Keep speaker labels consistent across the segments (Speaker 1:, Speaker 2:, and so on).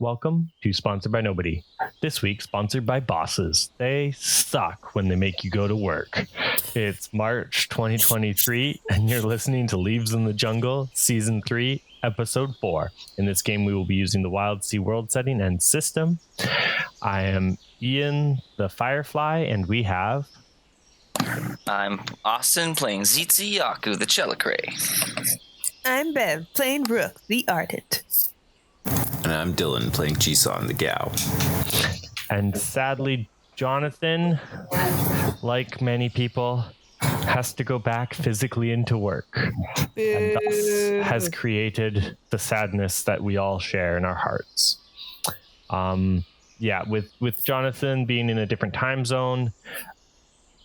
Speaker 1: welcome to Sponsored by Nobody. This week, sponsored by bosses. They suck when they make you go to work. It's March 2023, and you're listening to Leaves in the Jungle, Season 3, Episode 4. In this game, we will be using the Wildsea world setting and system. I am Ian, the Firefly, and we have...
Speaker 2: I'm Austin, playing Zitzi Yaku, the Chelicray.
Speaker 3: I'm Bev, playing Rook, the Ardent.
Speaker 4: And I'm Dylan, playing Jisun, the Gao.
Speaker 1: And sadly, Jonathan, like many people, has to go back physically into work. And thus has created the sadness that we all share in our hearts. With Jonathan being in a different time zone,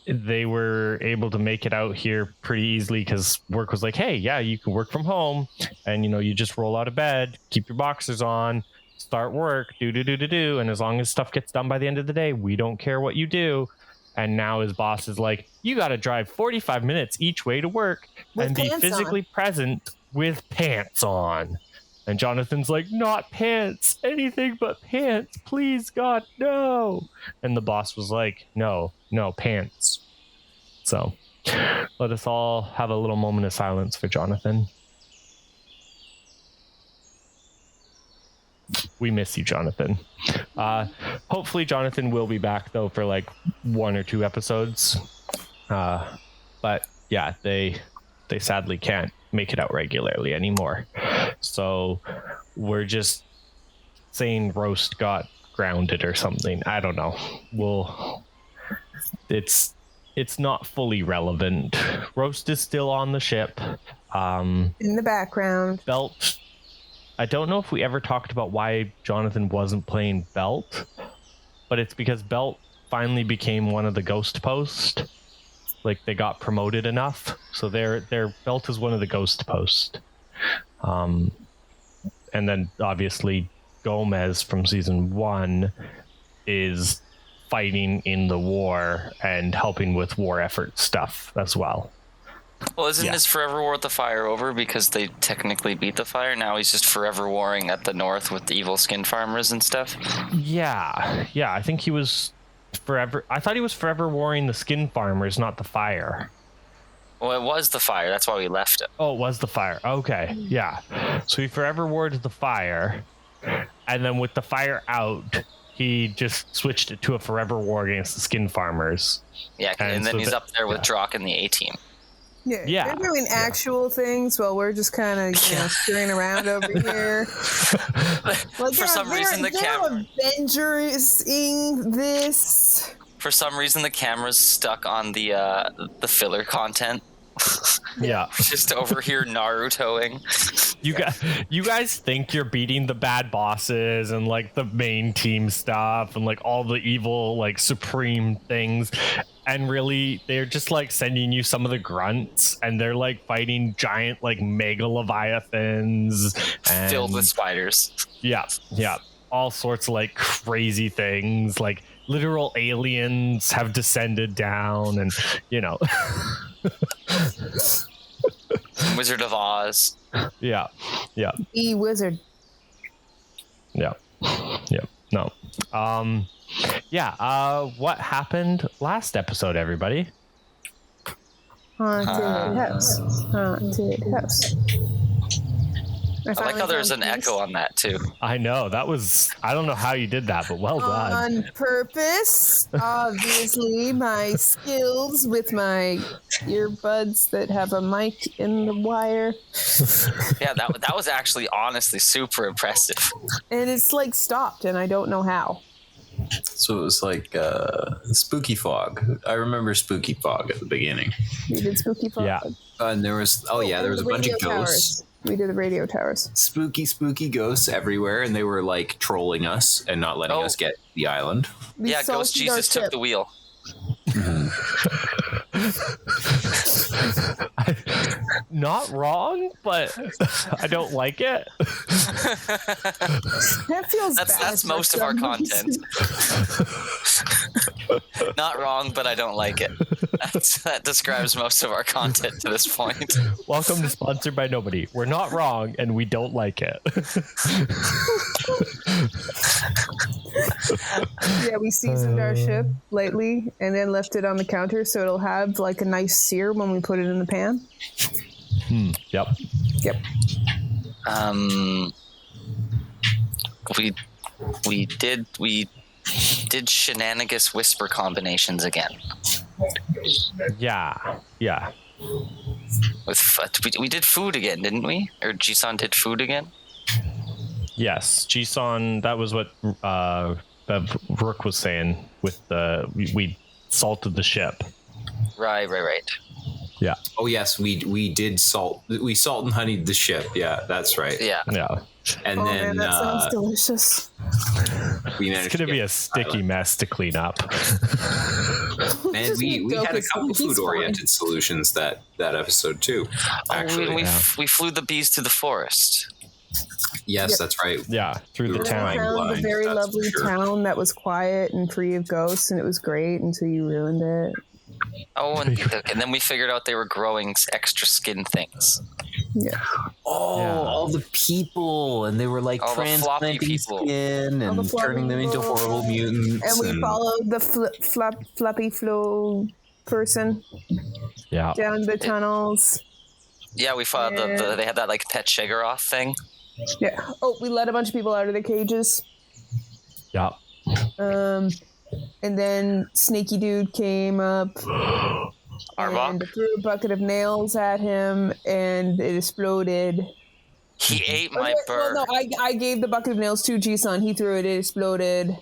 Speaker 1: they were able to make it out here pretty easily because work was like, hey, yeah, you can work from home, and you just roll out of bed, keep your boxers on, start work, do, and as long as stuff gets done by the end of the day, we don't care what you do. And now his boss is like, you got to drive 45 minutes each way to work and be physically present with pants on. And Jonathan's like, not pants, anything but pants, please, God, no. And the boss was like, no, pants. So let us all have a little moment of silence for Jonathan. We miss you, Jonathan. Hopefully Jonathan will be back, though, for like 1 or 2 episodes. But yeah, they sadly can't make it out regularly anymore. So we're just saying Roast got grounded or something. I don't know. It's not fully relevant. Roast is still on the ship.
Speaker 3: In the background.
Speaker 1: Belt. I don't know if we ever talked about why Jonathan wasn't playing Belt, but it's because Belt finally became one of the ghost posts. Like, they got promoted enough, so their Belt is one of the ghost posts. And then obviously Gomez from season 1 is fighting in the war and helping with war effort stuff as well.
Speaker 2: Well, isn't his forever war with the fire over because they technically beat the fire? Now he's just forever warring at the north with the evil skin farmers and stuff?
Speaker 1: Yeah, I think he was forever... I thought he was forever warring the skin farmers, not the fire.
Speaker 2: Well, it was the fire. That's why we left it.
Speaker 1: Oh, it was the fire. Okay, yeah. So he forever warred the fire, and then with the fire out, he just switched it to a forever war against the skin farmers.
Speaker 2: Yeah, and then he's up there with Drock and the A-Team.
Speaker 3: Yeah, they're doing actual things while we're just kind of screwing around over here.
Speaker 2: Like, for some reason, the camera
Speaker 3: Avengers-ing this.
Speaker 2: For some reason, the camera's stuck on the filler content.
Speaker 1: Yeah,
Speaker 2: just over here Narutoing.
Speaker 1: You guys think you're beating the bad bosses and like the main team stuff and like all the evil like supreme things, and really they're just like sending you some of the grunts, and they're like fighting giant like mega leviathans
Speaker 2: filled with spiders. Yeah,
Speaker 1: all sorts of like crazy things, like literal aliens have descended down, and
Speaker 2: Wizard of Oz.
Speaker 1: Yeah.
Speaker 3: E-Wizard.
Speaker 1: Yeah. No. What happened last episode, everybody?
Speaker 3: Haunted house.
Speaker 2: I like how there's an echo on that, too.
Speaker 1: I know. I don't know how you did that, but well done.
Speaker 3: On purpose. Obviously, my skills with my earbuds that have a mic in the wire.
Speaker 2: Yeah, that was actually honestly super impressive.
Speaker 3: And it's like stopped, and I don't know how.
Speaker 4: So it was like Spooky Fog. I remember Spooky Fog at the beginning.
Speaker 3: We did Spooky Fog.
Speaker 1: Yeah.
Speaker 4: And there was a bunch of ghosts.
Speaker 3: We did the radio towers.
Speaker 4: Spooky ghosts everywhere, and they were like trolling us and not letting us get the island.
Speaker 2: Ghost Jesus took the wheel.
Speaker 1: Not wrong, but I don't like it.
Speaker 3: That feels bad.
Speaker 2: That's most of our content. Not wrong, but I don't like it. That describes most of our content to this point.
Speaker 1: Welcome to Sponsored by Nobody. We're not wrong, and we don't like it.
Speaker 3: Yeah, we seasoned our ship lately and then left it on the counter so it'll have like a nice sear when we put it in the pan.
Speaker 1: Yep.
Speaker 3: Yep.
Speaker 2: We did shenanigans whisper combinations again.
Speaker 1: Yeah.
Speaker 2: We did food again, didn't we? Or Jisan did food again?
Speaker 1: Yes. Jisan, that was what Rook was saying with we salted the ship.
Speaker 2: Right.
Speaker 1: Yeah.
Speaker 4: Oh yes, we did salt. We salt and honeyed the ship. Yeah, that's right.
Speaker 2: Yeah.
Speaker 4: And
Speaker 3: Oh
Speaker 4: then
Speaker 3: man, that sounds delicious.
Speaker 4: we managed.
Speaker 1: It's gonna be a sticky mess to clean up.
Speaker 4: And we had a couple food-oriented solutions that episode too. Actually,
Speaker 2: we flew the bees to the forest.
Speaker 4: Yes, that's right.
Speaker 1: Yeah, through the town.
Speaker 3: We found a very lovely town that was quiet and free of ghosts, and it was great until you ruined it.
Speaker 2: Oh, and then we figured out they were growing extra skin things.
Speaker 3: Yeah.
Speaker 4: Oh,
Speaker 1: Yeah.
Speaker 4: all the people, and they were like
Speaker 2: All the floppy
Speaker 4: transplanting
Speaker 2: people.
Speaker 4: skin and turning them into horrible mutants.
Speaker 3: And we followed the floppy flow person
Speaker 1: Yeah.
Speaker 3: down the tunnels.
Speaker 2: Yeah, we found they had that like pet Shegaroth thing.
Speaker 3: Yeah. Oh, we let a bunch of people out of their cages.
Speaker 1: Yeah.
Speaker 3: And then Snaky Dude came up and threw a bucket of nails at him, and it exploded.
Speaker 2: He ate my bird.
Speaker 3: Well, no, I gave the bucket of nails to Jisan. He threw it. It exploded.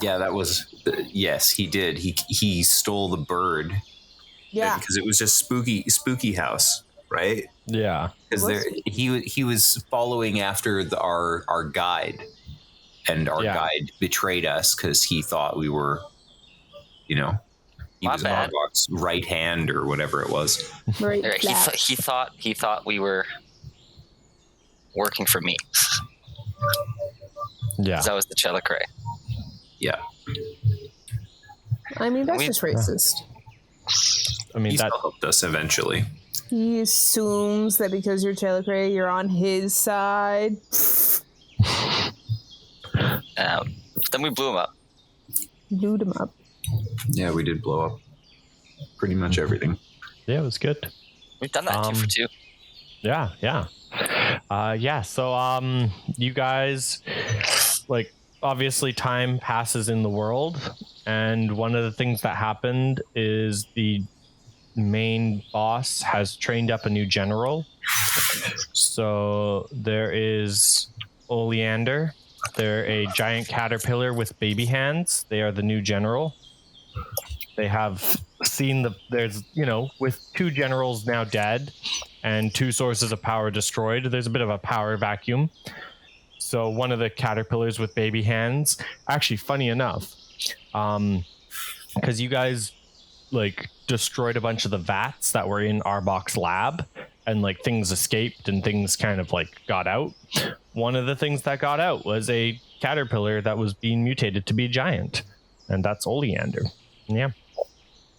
Speaker 4: Yeah, that was yes, he did. He stole the bird.
Speaker 3: Yeah.
Speaker 4: Because it was just spooky house, right?
Speaker 1: Yeah.
Speaker 4: Because he was following after our guide, and our guide betrayed us because he thought we were, he was Arbok's right hand or whatever it was.
Speaker 3: Right.
Speaker 2: He thought we were working for me.
Speaker 1: Yeah.
Speaker 2: That was the Chelicray.
Speaker 4: Yeah.
Speaker 3: I mean, that's just racist.
Speaker 1: I mean,
Speaker 4: He
Speaker 1: that
Speaker 4: still helped us eventually.
Speaker 3: He assumes that because you're Chelicray, you're on his side.
Speaker 2: Then we blew him up.
Speaker 3: Blew him up.
Speaker 4: Yeah, we did blow up pretty much everything.
Speaker 1: yeah, it was good.
Speaker 2: We've done that 2 for 2.
Speaker 1: Yeah. So, you guys, like, obviously time passes in the world, and one of the things that happened is the main boss has trained up a new general. So there is Oleander. They're a giant caterpillar with baby hands. They are the new general. They have seen with 2 generals now dead and 2 sources of power destroyed, there's a bit of a power vacuum. So one of the caterpillars with baby hands, actually funny enough, because you guys like destroyed a bunch of the vats that were in Arbok's lab, and like things escaped and things kind of like got out. One of the things that got out was a caterpillar that was being mutated to be giant, and that's Oleander. Yeah.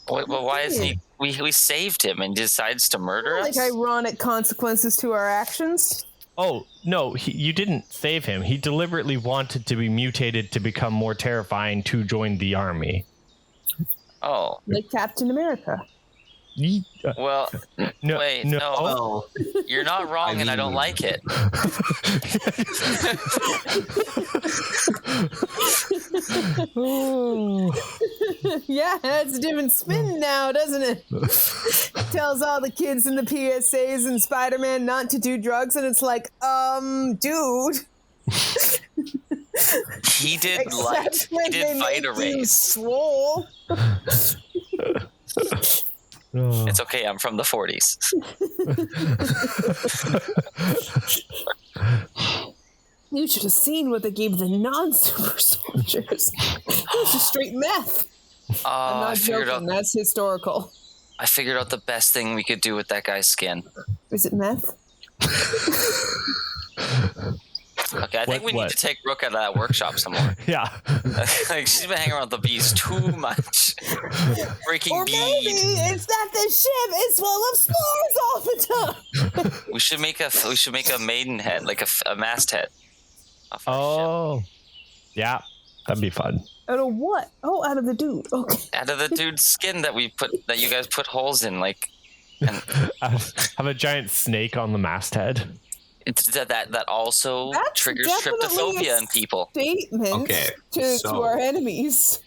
Speaker 2: Well, why is he? We saved him and decides to murder us.
Speaker 3: Like ironic consequences to our actions.
Speaker 1: Oh no, you didn't save him. He deliberately wanted to be mutated to become more terrifying to join the army.
Speaker 2: Oh,
Speaker 3: like Captain America.
Speaker 2: Well,
Speaker 1: no,
Speaker 2: wait,
Speaker 1: no.
Speaker 2: No. You're not wrong, and I don't like it.
Speaker 3: Yeah, it's a different spin now, doesn't it? Tells all the kids in the PSAs and Spider-Man not to do drugs, and it's like, dude.
Speaker 2: He did Vita Race.
Speaker 3: Swole.
Speaker 2: It's okay, I'm from the 40s.
Speaker 3: You should have seen what they gave the non-super soldiers. It was just straight meth. I'm not joking, that's historical.
Speaker 2: I figured out the best thing we could do with that guy's skin.
Speaker 3: Is it meth?
Speaker 2: Okay, I think we need
Speaker 1: What?
Speaker 2: to take Brooke out of that workshop some more.
Speaker 1: Yeah.
Speaker 2: Like, she's been hanging around with the bees too much. Freaking
Speaker 3: Or maybe
Speaker 2: bees.
Speaker 3: it's that the ship is full of spores all the time.
Speaker 2: We should make a maidenhead, like a masthead. Off our
Speaker 1: Oh. Yeah. That'd be fun.
Speaker 3: Out of what? Oh, out of the dude. Okay.
Speaker 2: ship. Out of the dude's skin that you guys put holes in, like. And
Speaker 1: Have a giant snake on the masthead.
Speaker 2: it's that also
Speaker 3: That's
Speaker 2: triggers
Speaker 3: definitely
Speaker 2: tryptophobia
Speaker 3: a
Speaker 2: in people.
Speaker 3: Statement
Speaker 4: Okay,
Speaker 3: to
Speaker 4: so-
Speaker 3: our enemies.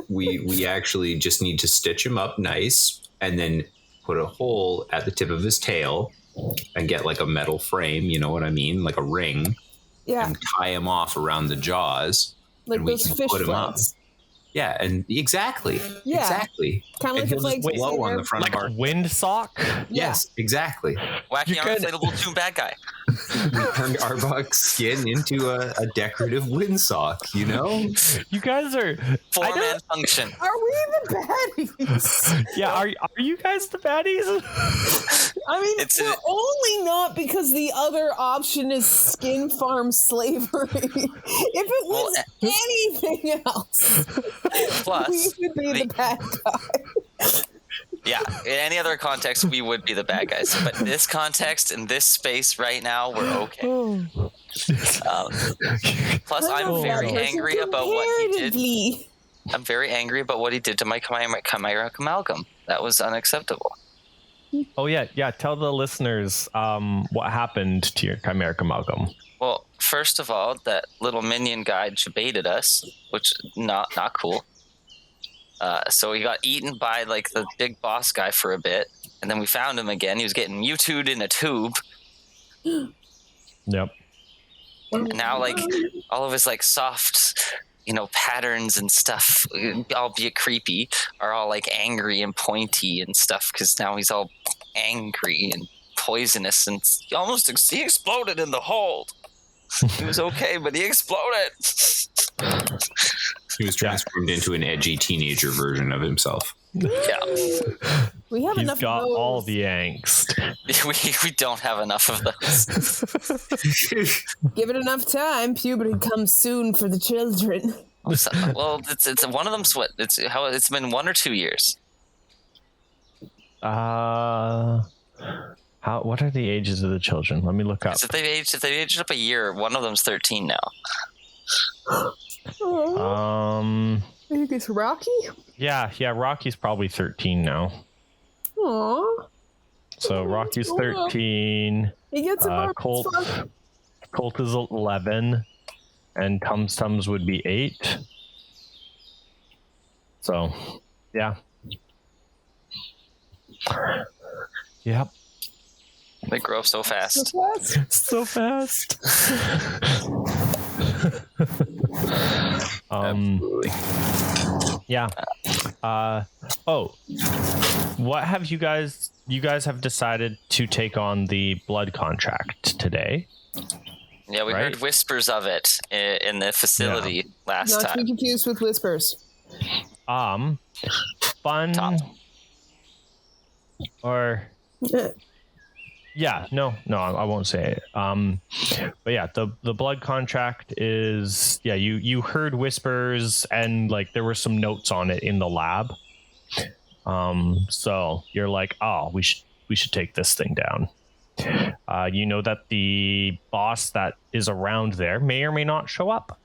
Speaker 4: We actually just need to stitch him up nice and then put a hole at the tip of his tail and get like a metal frame, you know what I mean? Like a ring,
Speaker 3: Yeah,
Speaker 4: and tie him off around the jaws.
Speaker 3: like
Speaker 4: and we
Speaker 3: those
Speaker 4: can
Speaker 3: fish
Speaker 4: put him up.
Speaker 3: flags.
Speaker 4: Yeah, and exactly.
Speaker 3: Yeah.
Speaker 4: Exactly.
Speaker 3: Kind of
Speaker 4: And
Speaker 3: like
Speaker 4: he'll
Speaker 3: the flags
Speaker 4: just
Speaker 3: we
Speaker 4: blow
Speaker 3: see
Speaker 4: on
Speaker 3: there.
Speaker 4: the front
Speaker 1: Like
Speaker 4: of our.
Speaker 1: a windsock?
Speaker 4: Yes, exactly.
Speaker 2: Wacky
Speaker 1: You could-
Speaker 2: inflatable toon bad guy.
Speaker 4: We turned Arbok's skin into a decorative windsock, you know?
Speaker 1: You guys are...
Speaker 2: Four-man function.
Speaker 3: Are we the baddies?
Speaker 1: Yeah, are you guys the baddies?
Speaker 3: I mean,
Speaker 2: It's
Speaker 3: we're
Speaker 2: a-
Speaker 3: only not because the other option is skin farm slavery. If it was anything else,
Speaker 2: Plus,
Speaker 3: we would be the bad guy.
Speaker 2: yeah, in any other context, we would be the bad guys. But in this context, in this space right now, we're okay. Plus, I'm very angry about what he did.
Speaker 3: Comparatively.
Speaker 2: I'm very angry about what he did to my chimeric amalgam. That was unacceptable.
Speaker 1: Oh, yeah. Tell the listeners what happened to your chimeric amalgam.
Speaker 2: Well, first of all, that little minion guy baited us, which not cool. So he got eaten by like the big boss guy for a bit, and then we found him again. He was getting Mewtwo'd in a tube,
Speaker 1: Yep.
Speaker 2: and now like all of his like soft, patterns and stuff, albeit creepy, are all like angry and pointy and stuff because now he's all angry and poisonous, and he exploded in the hold. He was okay, but he exploded.
Speaker 4: He was transformed into an edgy teenager version of himself.
Speaker 2: Yeah,
Speaker 3: We have
Speaker 1: He's
Speaker 3: enough
Speaker 1: got
Speaker 3: of those.
Speaker 1: all the angst.
Speaker 2: we don't have enough of those.
Speaker 3: Give it enough time. Puberty comes soon for the children.
Speaker 2: Well, it's one of them. It's been 1 or 2 years.
Speaker 1: What are the ages of the children? Let me look up.
Speaker 2: If they aged up a year, one of them's 13 now.
Speaker 3: I think it's Rocky.
Speaker 1: Yeah, Rocky's probably 13 now.
Speaker 3: Aww.
Speaker 1: So Rocky's 13.
Speaker 3: He gets a bar
Speaker 1: Colt
Speaker 3: mitzvah.
Speaker 1: Colt is 11, and Tums would be 8. So, yeah. Yep.
Speaker 2: They grow up so fast.
Speaker 1: So fast. Yeah. What have you guys have decided to take on the blood contract today?
Speaker 2: Yeah, we
Speaker 1: Right?
Speaker 2: heard whispers of it in the facility last
Speaker 3: Not to
Speaker 2: time.
Speaker 3: be confused with whispers.
Speaker 1: Fun
Speaker 2: Top.
Speaker 1: or yeah, no, I won't say it. But yeah, the blood contract is you heard whispers and like there were some notes on it in the lab. So you're like, oh, we should take this thing down. You know that the boss that is around there may or may not show up.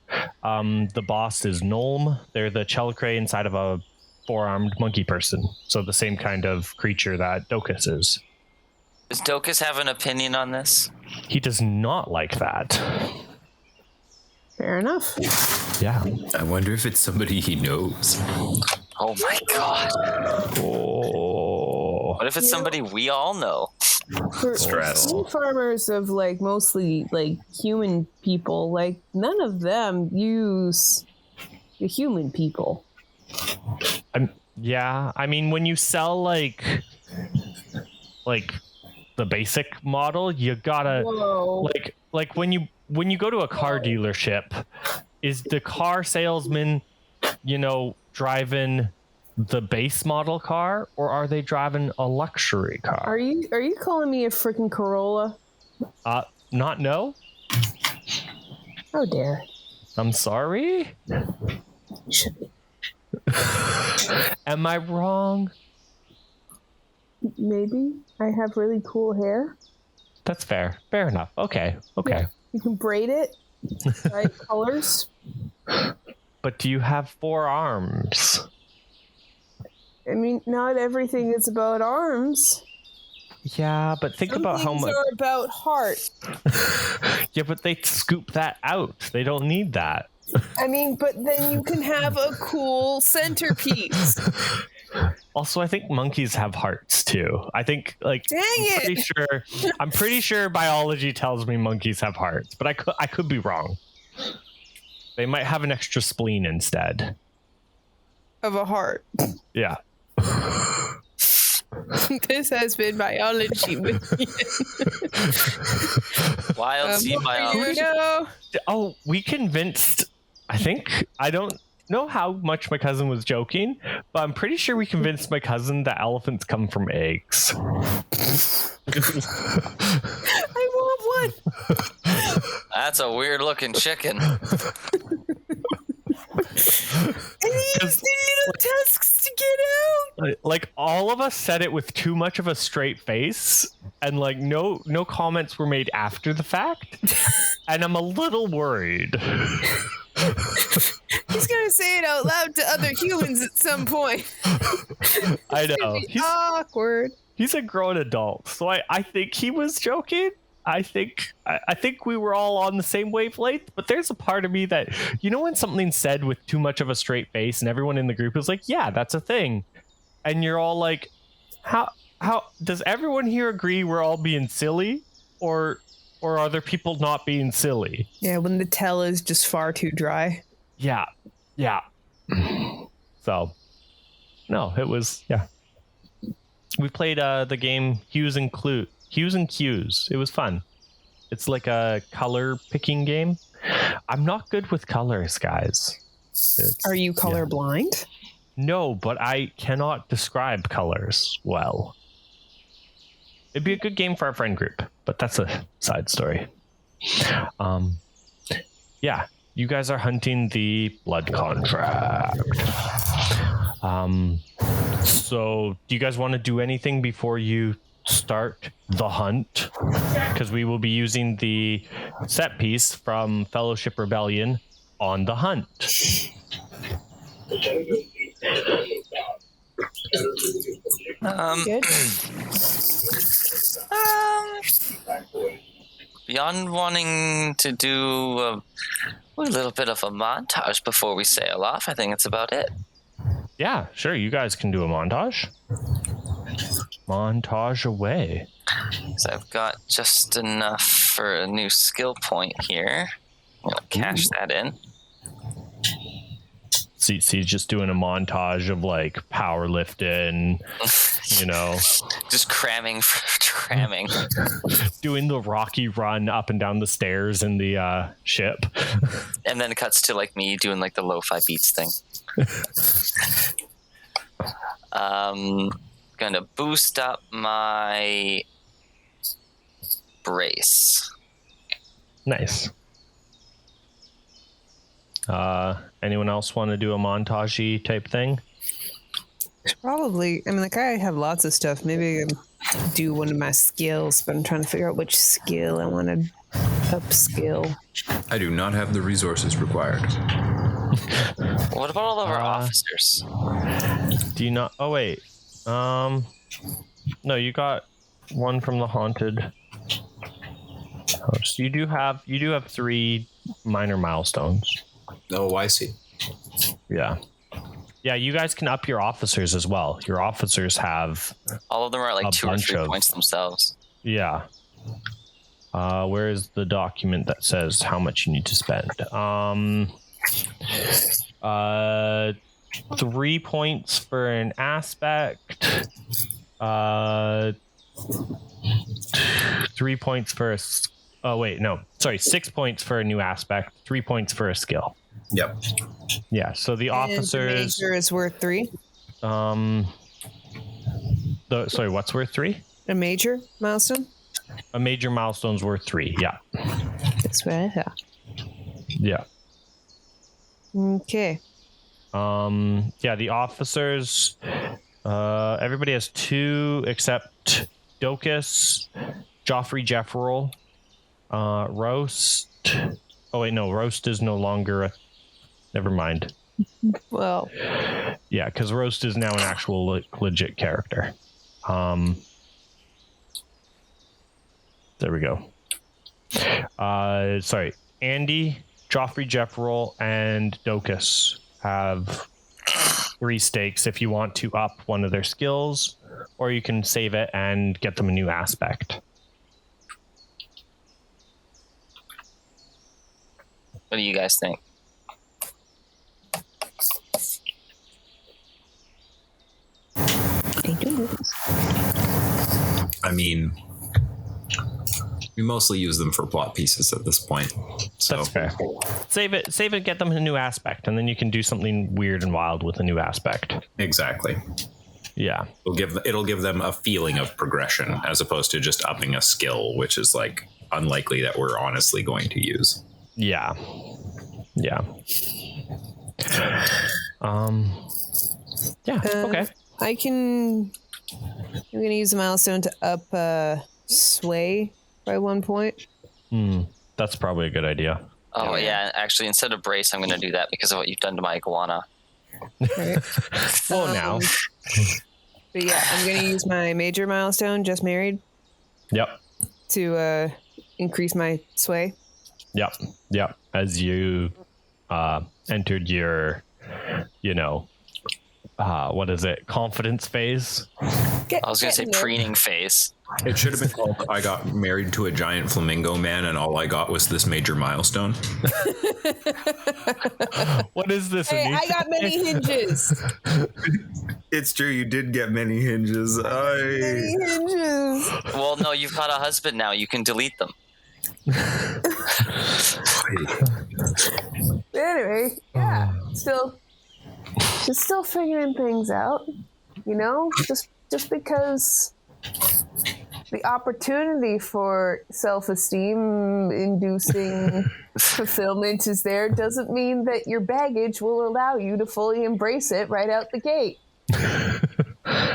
Speaker 1: The boss is Nulm. They're the Chelicrae inside of a 4-armed monkey person. So the same kind of creature that Docus is.
Speaker 2: Does Docus have an opinion on this?
Speaker 1: He does not like that.
Speaker 3: Fair enough.
Speaker 1: Yeah.
Speaker 4: I wonder if it's somebody he knows.
Speaker 2: Oh my god.
Speaker 1: Oh.
Speaker 2: What if it's somebody we all know?
Speaker 3: For
Speaker 4: Stress.
Speaker 3: skin farmers of like mostly like human people, like none of them use the human people.
Speaker 1: Yeah. I mean, when you sell like the basic model, you gotta
Speaker 3: Whoa.
Speaker 1: like when you go to a car dealership, is the car salesman, driving the base model car, or are they driving a luxury car?
Speaker 3: Are you calling me a freaking Corolla?
Speaker 1: not know?
Speaker 3: Oh dear.
Speaker 1: I'm sorry.
Speaker 3: Should be.
Speaker 1: Am I wrong?
Speaker 3: Maybe I have really cool hair.
Speaker 1: That's fair. Fair enough. Okay.
Speaker 3: Yeah. You can braid it, right? Colors.
Speaker 1: But do you have 4 arms?
Speaker 3: I mean, not everything is about arms.
Speaker 1: Yeah, but think about how much.
Speaker 3: Some things are about heart.
Speaker 1: Yeah, but they scoop that out. They don't need that.
Speaker 3: I mean, but then you can have a cool centerpiece.
Speaker 1: Also, I think monkeys have hearts too. I think, like,
Speaker 3: Dang it!
Speaker 1: I'm pretty sure biology tells me monkeys have hearts, but I could be wrong. They might have an extra spleen instead
Speaker 3: Of a heart.
Speaker 1: Yeah.
Speaker 3: This has been biology.
Speaker 2: Wildsea biology.
Speaker 1: Oh, we convinced. I don't know how much my cousin was joking, but I'm pretty sure we convinced my cousin that elephants come from eggs.
Speaker 3: I want one.
Speaker 2: That's a weird looking chicken.
Speaker 3: And he used the little tusks to get out.
Speaker 1: Like, all of us said it with too much of a straight face, and like no comments were made after the fact, and I'm a little worried.
Speaker 3: He's gonna say it out loud to other humans at some point.
Speaker 1: I know.
Speaker 3: Awkward.
Speaker 1: He's a grown adult, so I think he was joking. I think we were all on the same wavelength, but there's a part of me that, you know, when something's said with too much of a straight face and everyone in the group is like, yeah, that's a thing. And you're all like, how does everyone here agree we're all being silly, or are there people not being silly?
Speaker 3: Yeah, when the tell is just far too dry.
Speaker 1: Yeah. So, no, it was, yeah. We played the game Hues and Cues. It was fun. It's like a color picking game. I'm not good with colors, guys.
Speaker 3: Are you colorblind?
Speaker 1: No, but I cannot describe colors well. It'd be a good game for our friend group, but that's a side story. Yeah, you guys are hunting the blood contract. So do you guys want to do anything before you start the hunt? Because we will be using the set piece from Fellowship Rebellion on the hunt.
Speaker 3: Good.
Speaker 2: Beyond wanting to do a little bit of a montage before we sail off, I think that's about it.
Speaker 1: Yeah, sure. You guys can do a montage. Montage away.
Speaker 2: So I've got just enough for a new skill point here. I'm going to cash that in.
Speaker 1: So he's just doing a montage of like powerlifting, you know.
Speaker 2: Just cramming.
Speaker 1: Doing the Rocky run up and down the stairs in the ship.
Speaker 2: And then it cuts to like me doing like the lo-fi beats thing. Gonna boost up my brace.
Speaker 1: Nice. Anyone else want to do a montage-y type thing?
Speaker 3: Probably. I mean, like, I have lots of stuff. Maybe I can do one of my skills, but I'm trying to figure out which skill I want to upskill.
Speaker 5: I do not have the resources required.
Speaker 2: What about all of our officers?
Speaker 1: Do you not? Oh wait. No, you got one from the haunted house. You do have 3 minor milestones.
Speaker 5: Oh, I see.
Speaker 1: Yeah. Yeah, you guys can up your officers as well. Your officers have
Speaker 2: all of them are like 2 or 3 points themselves.
Speaker 1: Yeah. Where is the document that says how much you need to spend? 3 points for an aspect. 3 points for a. Oh wait, no. Sorry, 6 points for a new aspect. 3 points for a skill.
Speaker 5: Yep.
Speaker 1: Yeah. So the officers.
Speaker 3: The major is worth 3.
Speaker 1: Sorry, what's worth 3?
Speaker 3: A major milestone.
Speaker 1: A major milestone's worth 3. Yeah.
Speaker 3: That's what I thought.
Speaker 1: Yeah.
Speaker 3: Okay.
Speaker 1: Yeah, the officers, everybody has 2 except Docus, Joffrey Jefferel, Roast. Oh wait, no, Roast is no longer never mind.
Speaker 3: Well,
Speaker 1: yeah, because Roast is now an actual legit character. There we go. Sorry, Andy, Joffrey Jefferel, and Docus have 3 stakes if you want to up one of their skills, or you can save it and get them a new aspect.
Speaker 2: What do you guys think?
Speaker 5: I mean, we mostly use them for plot pieces at this point. So
Speaker 1: That's fair. Save it, get them a new aspect, and then you can do something weird and wild with a new aspect.
Speaker 5: exactly.
Speaker 1: Yeah.
Speaker 5: It'll give them a feeling of progression as opposed to just upping a skill, which is like unlikely that we're honestly going to use.
Speaker 1: Yeah. Yeah. Yeah. Okay.
Speaker 3: I'm gonna use a milestone to up sway by 1 point.
Speaker 1: That's probably a good idea.
Speaker 2: Oh yeah, actually, instead of brace, I'm going to do that because of what you've done to my iguana.
Speaker 3: Right.
Speaker 1: Well, now.
Speaker 3: But yeah, I'm gonna use my major milestone, just married,
Speaker 1: Yep.
Speaker 3: to increase my sway.
Speaker 1: Yep. Yep. As you entered your, what is it? Confidence phase.
Speaker 2: I was going to say preening phase.
Speaker 5: It should have been called I got married to a giant flamingo man and all I got was this major milestone.
Speaker 1: What is this?
Speaker 3: Hey, I got many hinges.
Speaker 5: It's true, you did get many hinges.
Speaker 3: Many hinges.
Speaker 2: Well, no, you've got a husband now. You can delete them.
Speaker 3: Anyway, yeah, still figuring things out. Just because the opportunity for self-esteem inducing fulfillment is there doesn't mean that your baggage will allow you to fully embrace it right out the gate.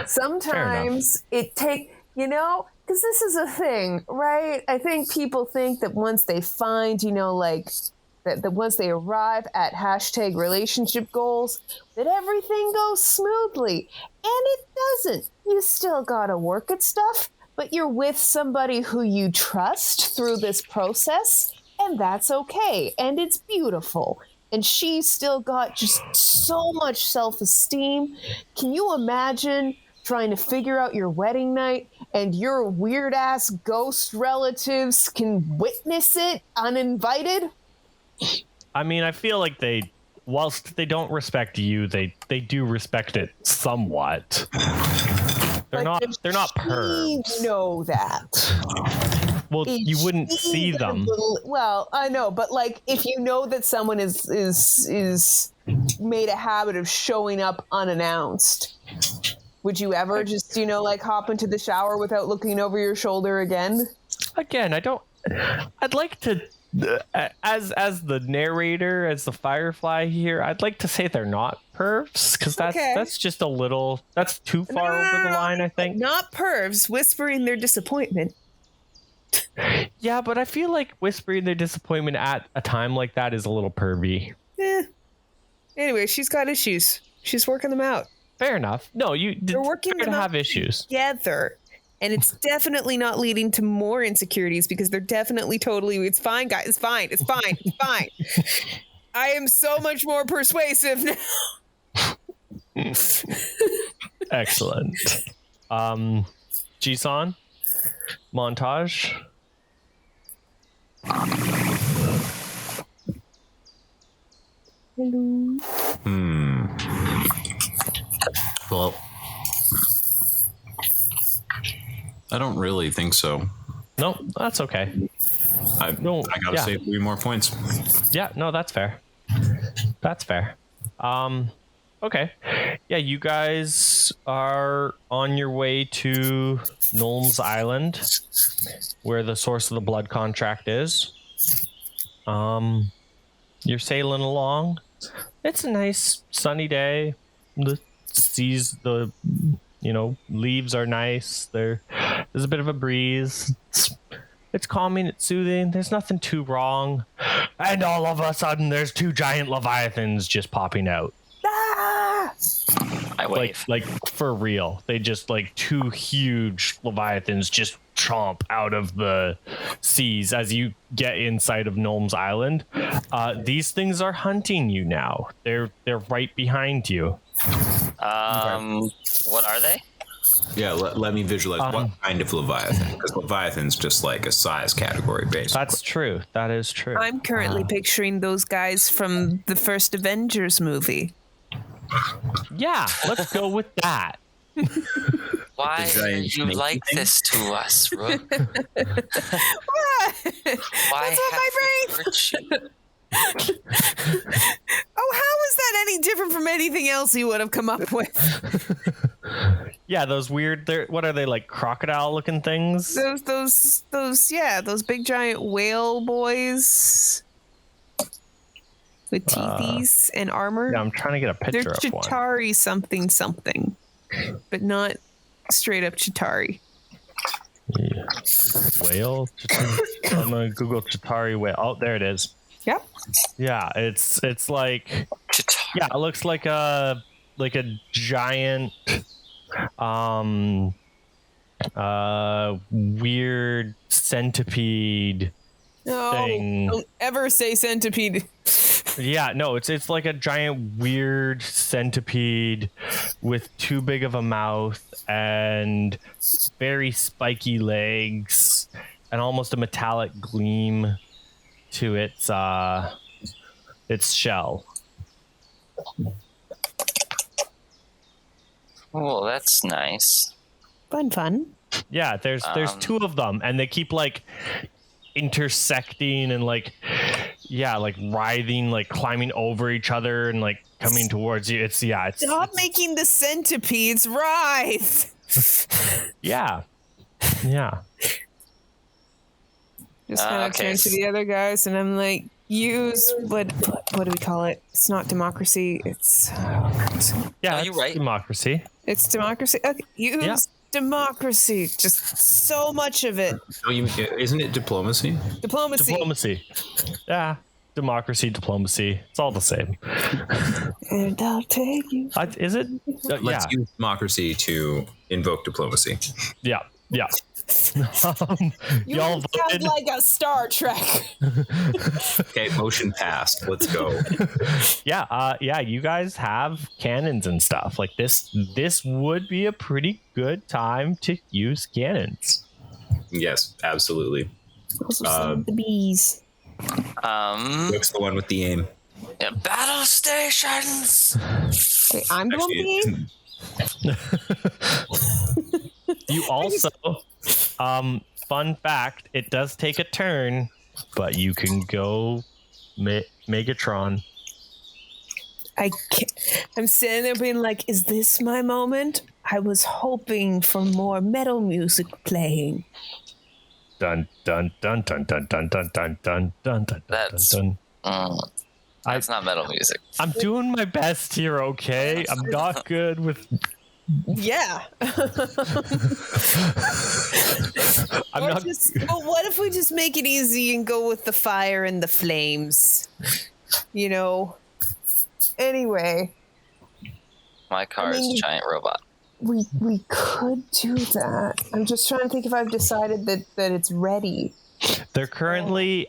Speaker 3: Sometimes it takes, because this is a thing, right? I think people think that once they find, that once they arrive at # relationship goals, that everything goes smoothly. And it doesn't. You still gotta work at stuff, but you're with somebody who you trust through this process, and that's okay. And it's beautiful. And she's still got just so much self-esteem. Can you imagine trying to figure out your wedding night and your weird-ass ghost relatives can witness it uninvited?
Speaker 1: I mean, I feel like whilst they don't respect you, they do respect it somewhat. They're not pervs.
Speaker 3: Know that.
Speaker 1: Well, you wouldn't see them.
Speaker 3: Well, I know, but if you know that someone is made a habit of showing up unannounced, would you ever just hop into the shower without looking over your shoulder again?
Speaker 1: Again, I'd like to, as the narrator, as the Firefly here, I'd like to say they're not pervs, because that's just that's too far over the line, I think.
Speaker 3: Not pervs, whispering their disappointment.
Speaker 1: Yeah, but I feel like whispering their disappointment at a time like that is a little pervy.
Speaker 3: Anyway, she's got issues. She's working them out.
Speaker 1: Fair enough. No,
Speaker 3: they're working
Speaker 1: to have issues
Speaker 3: together. And it's definitely not leading to more insecurities because they're definitely it's fine, guys. It's fine. It's fine. It's fine. I am so much more persuasive now.
Speaker 1: Excellent. Jisan, montage.
Speaker 3: Hello.
Speaker 5: Well, I don't really think so.
Speaker 1: No, that's okay.
Speaker 5: I gotta save 3 more points.
Speaker 1: Yeah, no, that's fair. That's fair. Okay. Yeah, you guys guys are on your way to Nolm's Island, where the source of the blood contract is. You're sailing along. It's a nice sunny day. The leaves are nice. There's a bit of a breeze. It's calming, it's soothing. There's nothing too wrong. And all of a sudden, there's 2 giant leviathans just popping out.
Speaker 3: Ah!
Speaker 2: I wave.
Speaker 1: Like for real. They just 2 huge leviathans just chomp out of the seas as you get inside of Nolm's Island. These things are hunting you now. They're right behind you.
Speaker 2: What are they?
Speaker 5: Yeah, let me visualize what kind of Leviathan, because Leviathan's just like a size category based.
Speaker 1: That's true. That is true.
Speaker 3: I'm currently picturing those guys from the first Avengers movie.
Speaker 1: Yeah, let's go with that.
Speaker 2: Why are you like this to us, Rook? Why
Speaker 3: That's what my brain. Oh, how is that any different from anything else you would have come up with?
Speaker 1: Yeah, those weird. What are they, like crocodile-looking things?
Speaker 3: Those big giant whale boys with teethies and armor.
Speaker 1: Yeah, I'm trying to get a picture
Speaker 3: They're
Speaker 1: of one.
Speaker 3: Chitauri something, but not straight up Chitauri.
Speaker 1: Yeah. Whale? I'm gonna Google Chitauri whale. Oh, there it is.
Speaker 3: Yep.
Speaker 1: Yeah, it's like it looks like a giant weird centipede thing.
Speaker 3: Don't ever say centipede.
Speaker 1: Yeah, no, it's like a giant weird centipede with too big of a mouth and very spiky legs and almost a metallic gleam to its shell.
Speaker 2: Oh, that's nice.
Speaker 3: Fun.
Speaker 1: Yeah, there's 2 of them, and they keep like intersecting and like writhing, like climbing over each other and like coming towards you. It's
Speaker 3: Stop making the centipedes writhe.
Speaker 1: Yeah.
Speaker 3: Just kind of turn to the other guys, and I'm like, use what do we call it? It's not democracy. It's
Speaker 2: you're right.
Speaker 1: Democracy.
Speaker 3: It's democracy. Okay, use democracy. Just so much of it.
Speaker 5: No, isn't it diplomacy?
Speaker 3: Diplomacy.
Speaker 1: Yeah. Democracy, diplomacy. It's all the same.
Speaker 3: And I'll take you.
Speaker 1: Is it?
Speaker 5: Let's use democracy to invoke diplomacy.
Speaker 1: Yeah.
Speaker 3: You
Speaker 1: Y'all
Speaker 3: sound
Speaker 1: voted.
Speaker 3: like a Star Trek.
Speaker 5: Okay, motion passed. Let's go.
Speaker 1: Yeah, you guys have cannons and stuff. Like this would be a pretty good time to use cannons.
Speaker 5: Yes, absolutely.
Speaker 3: Those are some of the bees.
Speaker 5: What's the one with the aim?
Speaker 2: Yeah, battle stations.
Speaker 3: Okay, I'm the one being.
Speaker 1: You also, fun fact, it does take a turn, but you can go Megatron.
Speaker 3: I can't. I'm sitting there being like, is this my moment? I was hoping for more metal music playing.
Speaker 1: Dun dun dun dun dun dun dun dun dun dun dun.
Speaker 2: That's that's not metal music.
Speaker 1: I'm doing my best here, okay? I'm not good with.
Speaker 3: Yeah. But what if we just make it easy and go with the fire and the flames? You know. Anyway.
Speaker 2: My car is a giant robot.
Speaker 3: We could do that. I'm just trying to think if I've decided that it's ready.
Speaker 1: They're currently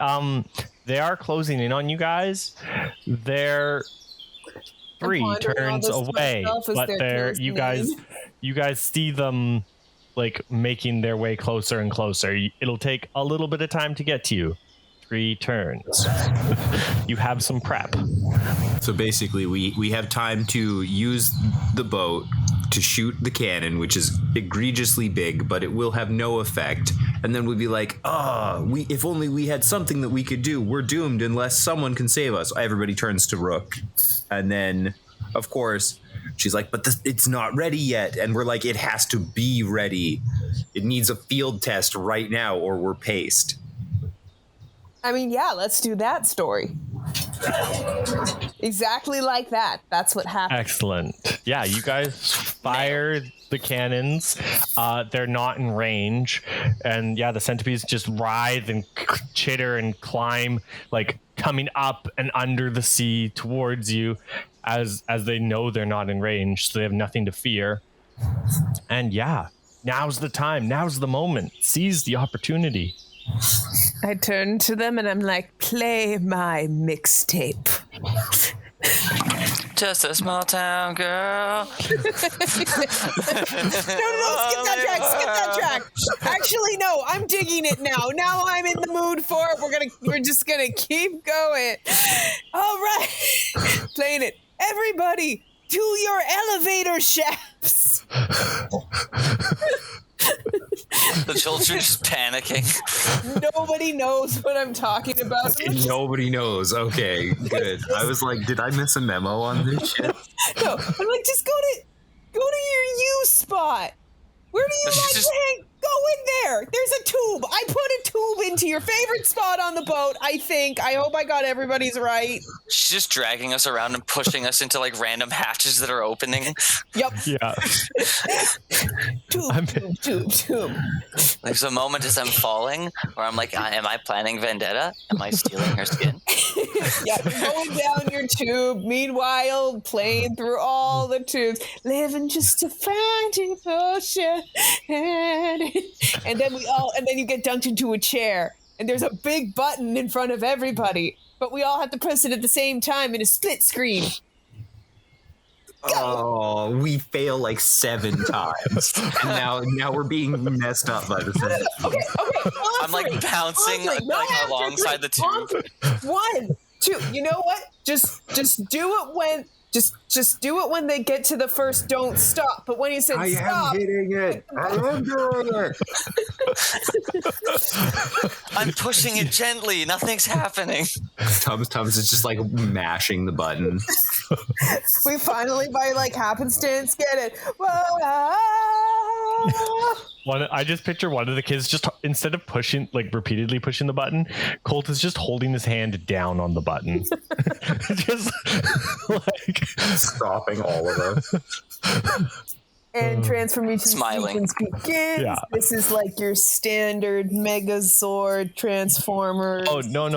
Speaker 1: they are closing in on you guys. They're 3 turns away, but you guys see them like making their way closer and closer. It'll take a little bit of time to get to you. 3 turns. You have some prep.
Speaker 4: So basically, we have time to use the boat to shoot the cannon, which is egregiously big, but it will have no effect. And then we'd be like, if only we had something that we could do. We're doomed unless someone can save us. Everybody turns to Rook. And then, of course, She's like, but it's not ready yet. And we're like, it has to be ready. It needs a field test right now or we're paced.
Speaker 3: I mean, yeah, let's do that story. Exactly like that. That's what happened.
Speaker 1: Excellent. Yeah, you guys fire the cannons. They're not in range. And yeah, the centipedes just writhe and chitter and climb, like coming up and under the sea towards you as they know they're not in range, so they have nothing to fear. And yeah, now's the time. Now's the moment. Seize the opportunity.
Speaker 3: I turn to them and I'm like, play my mixtape.
Speaker 2: Just a small town girl.
Speaker 3: No, skip that track. Actually, no, I'm digging it now. Now I'm in the mood for it. We're just gonna keep going. All right, playing it. Everybody, to your elevator shafts.
Speaker 2: The children just panicking.
Speaker 3: Nobody knows what I'm talking about.
Speaker 4: Nobody knows. Okay, good. I was like, did I miss a memo on this shit?
Speaker 3: No, I'm like, just go to your U spot. Where do you like to hang? Go in there. There's a tube. I put a tube into your favorite spot on the boat, I think. I hope I got everybody's right.
Speaker 2: She's just dragging us around and pushing us into like random hatches that are opening.
Speaker 3: Yep.
Speaker 1: Yeah.
Speaker 3: Tube.
Speaker 2: There's a moment as I'm falling where I'm like, am I planning vendetta? Am I stealing her skin?
Speaker 3: Yeah, going down your tube. Meanwhile, playing through all the tubes. Living just to find devotion. And then you get dunked into a chair. And there's a big button in front of everybody. But we all have to press it at the same time in a split screen.
Speaker 4: Oh, we fail like 7 times. And now we're being messed up by the thing.
Speaker 3: Okay.
Speaker 2: I'm like bouncing alongside the tube.
Speaker 3: 1, 2. You know what? Just do it when just do it when they get to the first don't stop. But when you say stop,
Speaker 4: am hitting it. I am doing it.
Speaker 2: I'm pushing it gently. Nothing's happening.
Speaker 4: Tums is just like mashing the button.
Speaker 3: We finally, by like happenstance, get it. Whoa.
Speaker 1: I just picture one of the kids just instead of pushing, like repeatedly pushing the button, Colt is just holding his hand down on the button, just like
Speaker 4: stopping all of us.
Speaker 3: And transformation
Speaker 2: smiling
Speaker 3: sequence begins.
Speaker 1: Yeah.
Speaker 3: This is like your standard Megazord Transformers.
Speaker 1: Oh no!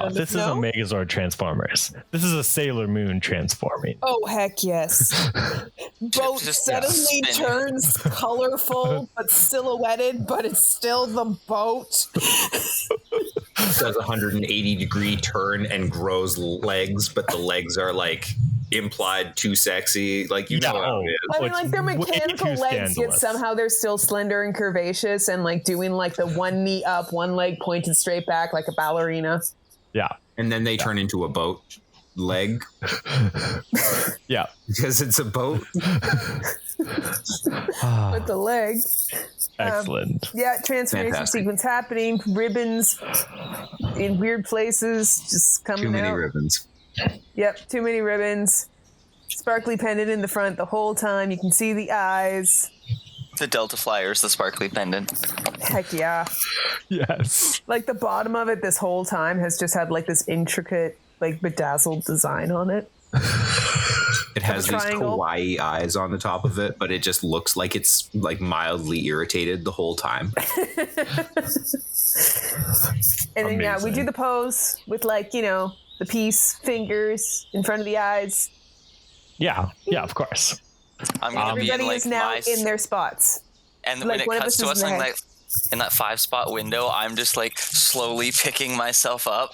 Speaker 1: This is a Megazord Transformers. This is a Sailor Moon transforming.
Speaker 3: Oh heck yes! Boat suddenly turns colorful but silhouetted, but it's still the boat.
Speaker 4: Does a 180-degree turn and grows legs, but the legs are like implied too sexy. Like you know how it is.
Speaker 3: I mean, like their mechanical legs, yet somehow they're still slender and curvaceous, and like doing like the one knee up, one leg pointed straight back like a ballerina.
Speaker 1: Yeah,
Speaker 4: and then they turn into a boat leg.
Speaker 1: Yeah,
Speaker 4: because it's a boat
Speaker 3: with the leg.
Speaker 1: Excellent.
Speaker 3: Transformation sequence happening. Ribbons in weird places, just coming out.
Speaker 4: Too many ribbons.
Speaker 3: Yep, too many ribbons. Sparkly pendant in the front the whole time. You can see the eyes.
Speaker 2: The Delta Flyers, the sparkly pendant.
Speaker 3: Heck yeah.
Speaker 1: Yes.
Speaker 3: Like the bottom of it this whole time has just had like this intricate, like bedazzled design on it.
Speaker 4: It has these kawaii eyes on the top of it, but it just looks like it's like mildly irritated the whole time.
Speaker 3: And then we do the pose with like, the peace fingers in front of the eyes.
Speaker 1: Yeah, of course.
Speaker 3: Everybody is now in their spots.
Speaker 2: And when it cuts to us in that 5-spot window, I'm just like slowly picking myself up,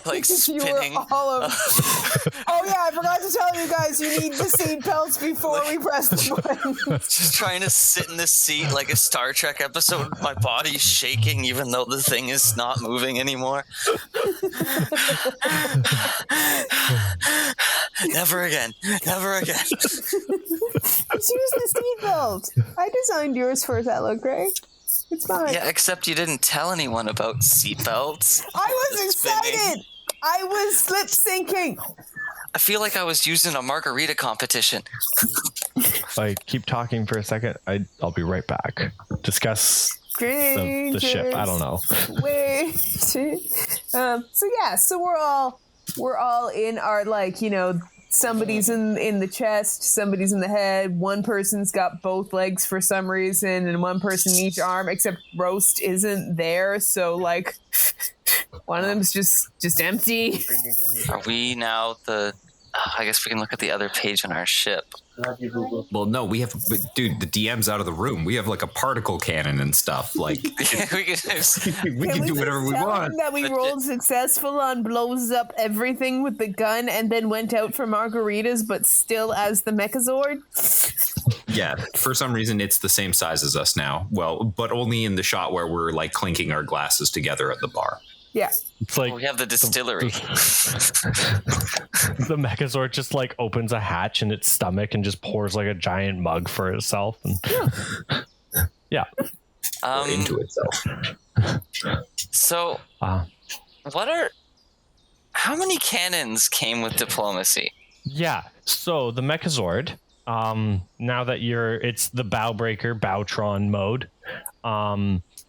Speaker 2: like spinning.
Speaker 3: Oh yeah, I forgot to tell you guys, you need the seat belts before we press the button.
Speaker 2: Just trying to sit in this seat like a Star Trek episode. My body's shaking even though the thing is not moving anymore. Never again.
Speaker 3: Just use the seat belt. I designed yours for Othello, Greg. It's fine.
Speaker 2: Yeah, except you didn't tell anyone about seatbelts.
Speaker 3: I was excited. I was slip syncing.
Speaker 2: I feel like I was using a margarita competition.
Speaker 1: Like, keep talking for a second. I'll be right back. Discuss the ship. I don't know.
Speaker 3: Wait. So we're all in our, like, you know, somebody's in the chest, somebody's in the head, one person's got both legs for some reason, and one person in each arm, except Roast isn't there, so like one of them's just empty.
Speaker 2: Are we now I guess we can look at the other page on our ship.
Speaker 5: Well, no, we have, dude, the DM's out of the room. We have like a particle cannon and stuff. Like,
Speaker 2: we
Speaker 5: can do whatever we want.
Speaker 3: That we rolled successful on blows up everything with the gun and then went out for margaritas, but still as the Mechazord.
Speaker 5: Yeah, for some reason it's the same size as us now. Well, but only in the shot where we're like clinking our glasses together at the bar.
Speaker 3: Yeah.
Speaker 1: It's like
Speaker 2: we have the distillery.
Speaker 1: The Mechazord just like opens a hatch in its stomach and just pours like a giant mug for itself. And yeah.
Speaker 5: Into itself.
Speaker 2: So, how many cannons came with diplomacy?
Speaker 1: Yeah. So the Mechazord, now that it's the Bowtron mode,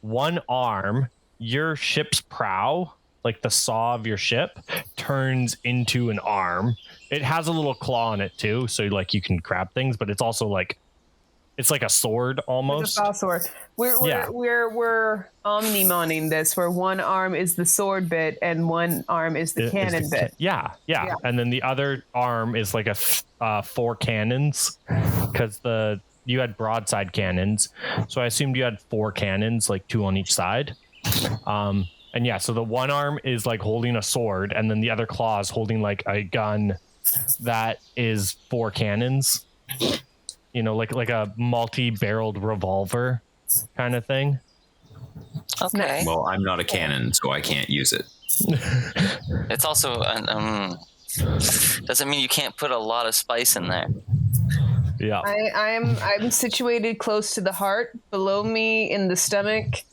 Speaker 1: one arm, your ship's prow, like the saw of your ship, turns into an arm. It has a little claw on it too, so like you can grab things, but it's also like it's like a sword almost.
Speaker 3: It's a sword. We're omnimoning this, where one arm is the sword bit and one arm is the cannon bit.
Speaker 1: Yeah, and then the other arm is like a 4 cannons, because you had broadside cannons, so I assumed you had 4 cannons, like 2 on each side. And yeah, so the one arm is like holding a sword, and then the other claw is holding like a gun that is 4 cannons. You know, like a multi-barreled revolver kind of thing.
Speaker 2: Okay.
Speaker 5: Well, I'm not a cannon, so I can't use it.
Speaker 2: It's also doesn't mean you can't put a lot of spice in there.
Speaker 1: Yeah.
Speaker 3: I'm situated close to the heart. Below me in the stomach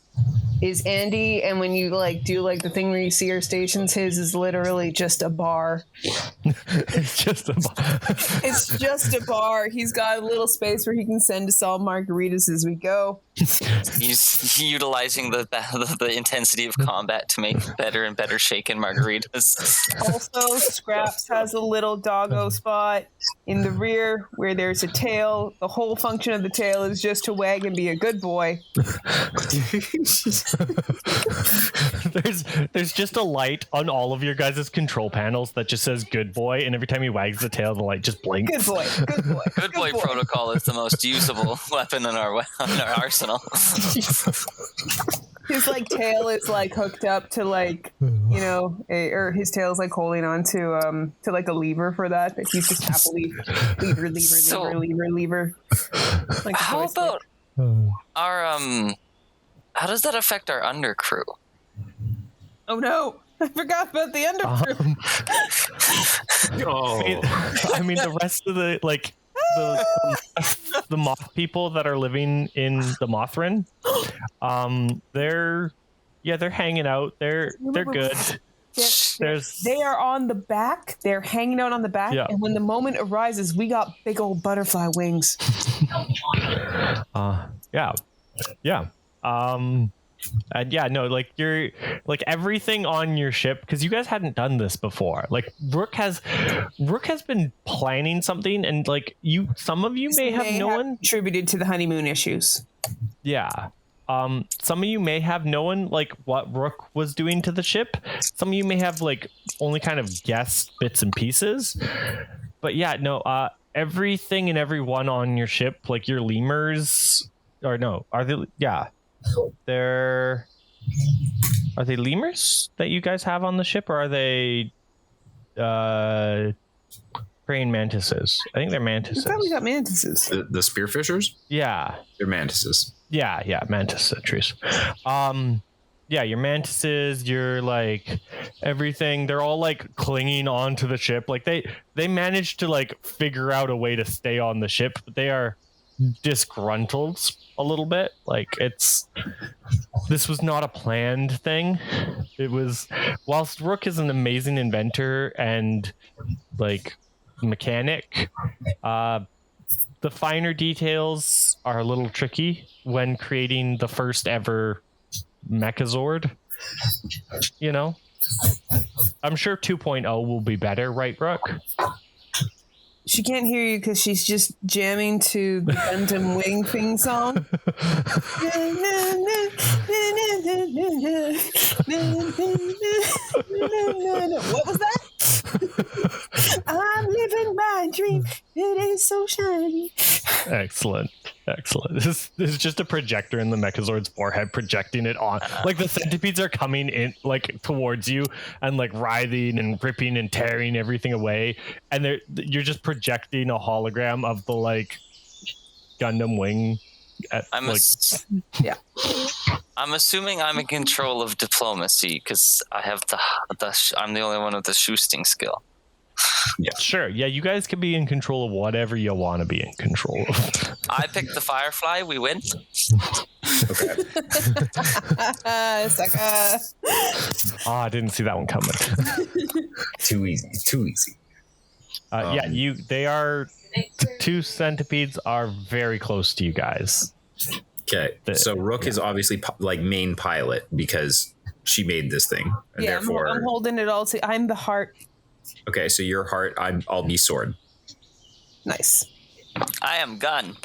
Speaker 3: is Andy, and when you like do like the thing where you see our stations, his is literally just a bar.
Speaker 1: It's just a bar.
Speaker 3: It's just a bar. He's got a little space where he can send us all margaritas as we go.
Speaker 2: He's utilizing the intensity of combat to make better and better shaken margaritas.
Speaker 3: Also, Scraps has a little doggo spot in the rear where there's a tail. The whole function of the tail is just to wag and be a good boy.
Speaker 1: There's just a light on all of your guys' control panels that just says good boy, and every time he wags the tail, the light just blinks.
Speaker 3: Good boy. Good boy.
Speaker 2: Good boy protocol is the most usable weapon in our arsenal.
Speaker 3: His like tail is like hooked up to like, you know, or his tail is like holding on to like a lever for that. He's just happily lever. Like
Speaker 2: how about our how does that affect our undercrew?
Speaker 3: Oh no, I forgot about the undercrew.
Speaker 1: I mean, the rest of the like the moth people that are living in the Mothrin, they're hanging out. They're good.
Speaker 3: They are on the back. They're hanging out on the back, and when the moment arises, we got big old butterfly wings.
Speaker 1: And yeah, no, like you're like everything on your ship, because you guys hadn't done this before. Like Rook has been planning something, and like some of you may have known
Speaker 3: contributed to the honeymoon issues.
Speaker 1: Yeah. Some of you may have known like what Rook was doing to the ship. Some of you may have like only kind of guessed bits and pieces. But yeah, no, everything and everyone on your ship, like your lemurs, or no, are they? Yeah, are they lemurs that you guys have on the ship, or are they praying mantises? I think they're mantises.
Speaker 3: I thought we got mantises.
Speaker 5: The spearfishers?
Speaker 1: Yeah,
Speaker 5: they're mantises.
Speaker 1: Yeah, mantis trees. Yeah, your mantises, your like everything, they're all like clinging onto the ship. Like they managed to like figure out a way to stay on the ship, but they are disgruntled a little bit. Like this was not a planned thing. It was, whilst Rook is an amazing inventor and like mechanic. The finer details are a little tricky when creating the first ever Mechazord. You know, I'm sure 2.0 will be better, right, Brooke?
Speaker 3: She can't hear you because she's just jamming to the Gundam Wing theme song. What was that? I'm living my dream. It ain't so shiny.
Speaker 1: Excellent. This is just a projector in the Mechazord's forehead, projecting it on. Like the centipedes are coming in, like towards you, and like writhing and ripping and tearing everything away. And you're just projecting a hologram of the like Gundam Wing.
Speaker 2: I'm assuming I'm in control of diplomacy because I have I'm the only one with the shoosting skill.
Speaker 1: Yeah, sure. Yeah, you guys can be in control of whatever you want to be in control of.
Speaker 2: I picked the Firefly. We win.
Speaker 5: Okay.
Speaker 3: Sucker.
Speaker 1: Oh, I didn't see that one coming.
Speaker 5: Too easy.
Speaker 1: Yeah, the two centipedes are very close to you guys.
Speaker 5: Okay, so Rook is obviously like main pilot because she made this thing, and therefore
Speaker 3: I'm holding it all. I'm the heart.
Speaker 5: Okay, so your heart, I'll be sword.
Speaker 3: Nice.
Speaker 2: I am gun.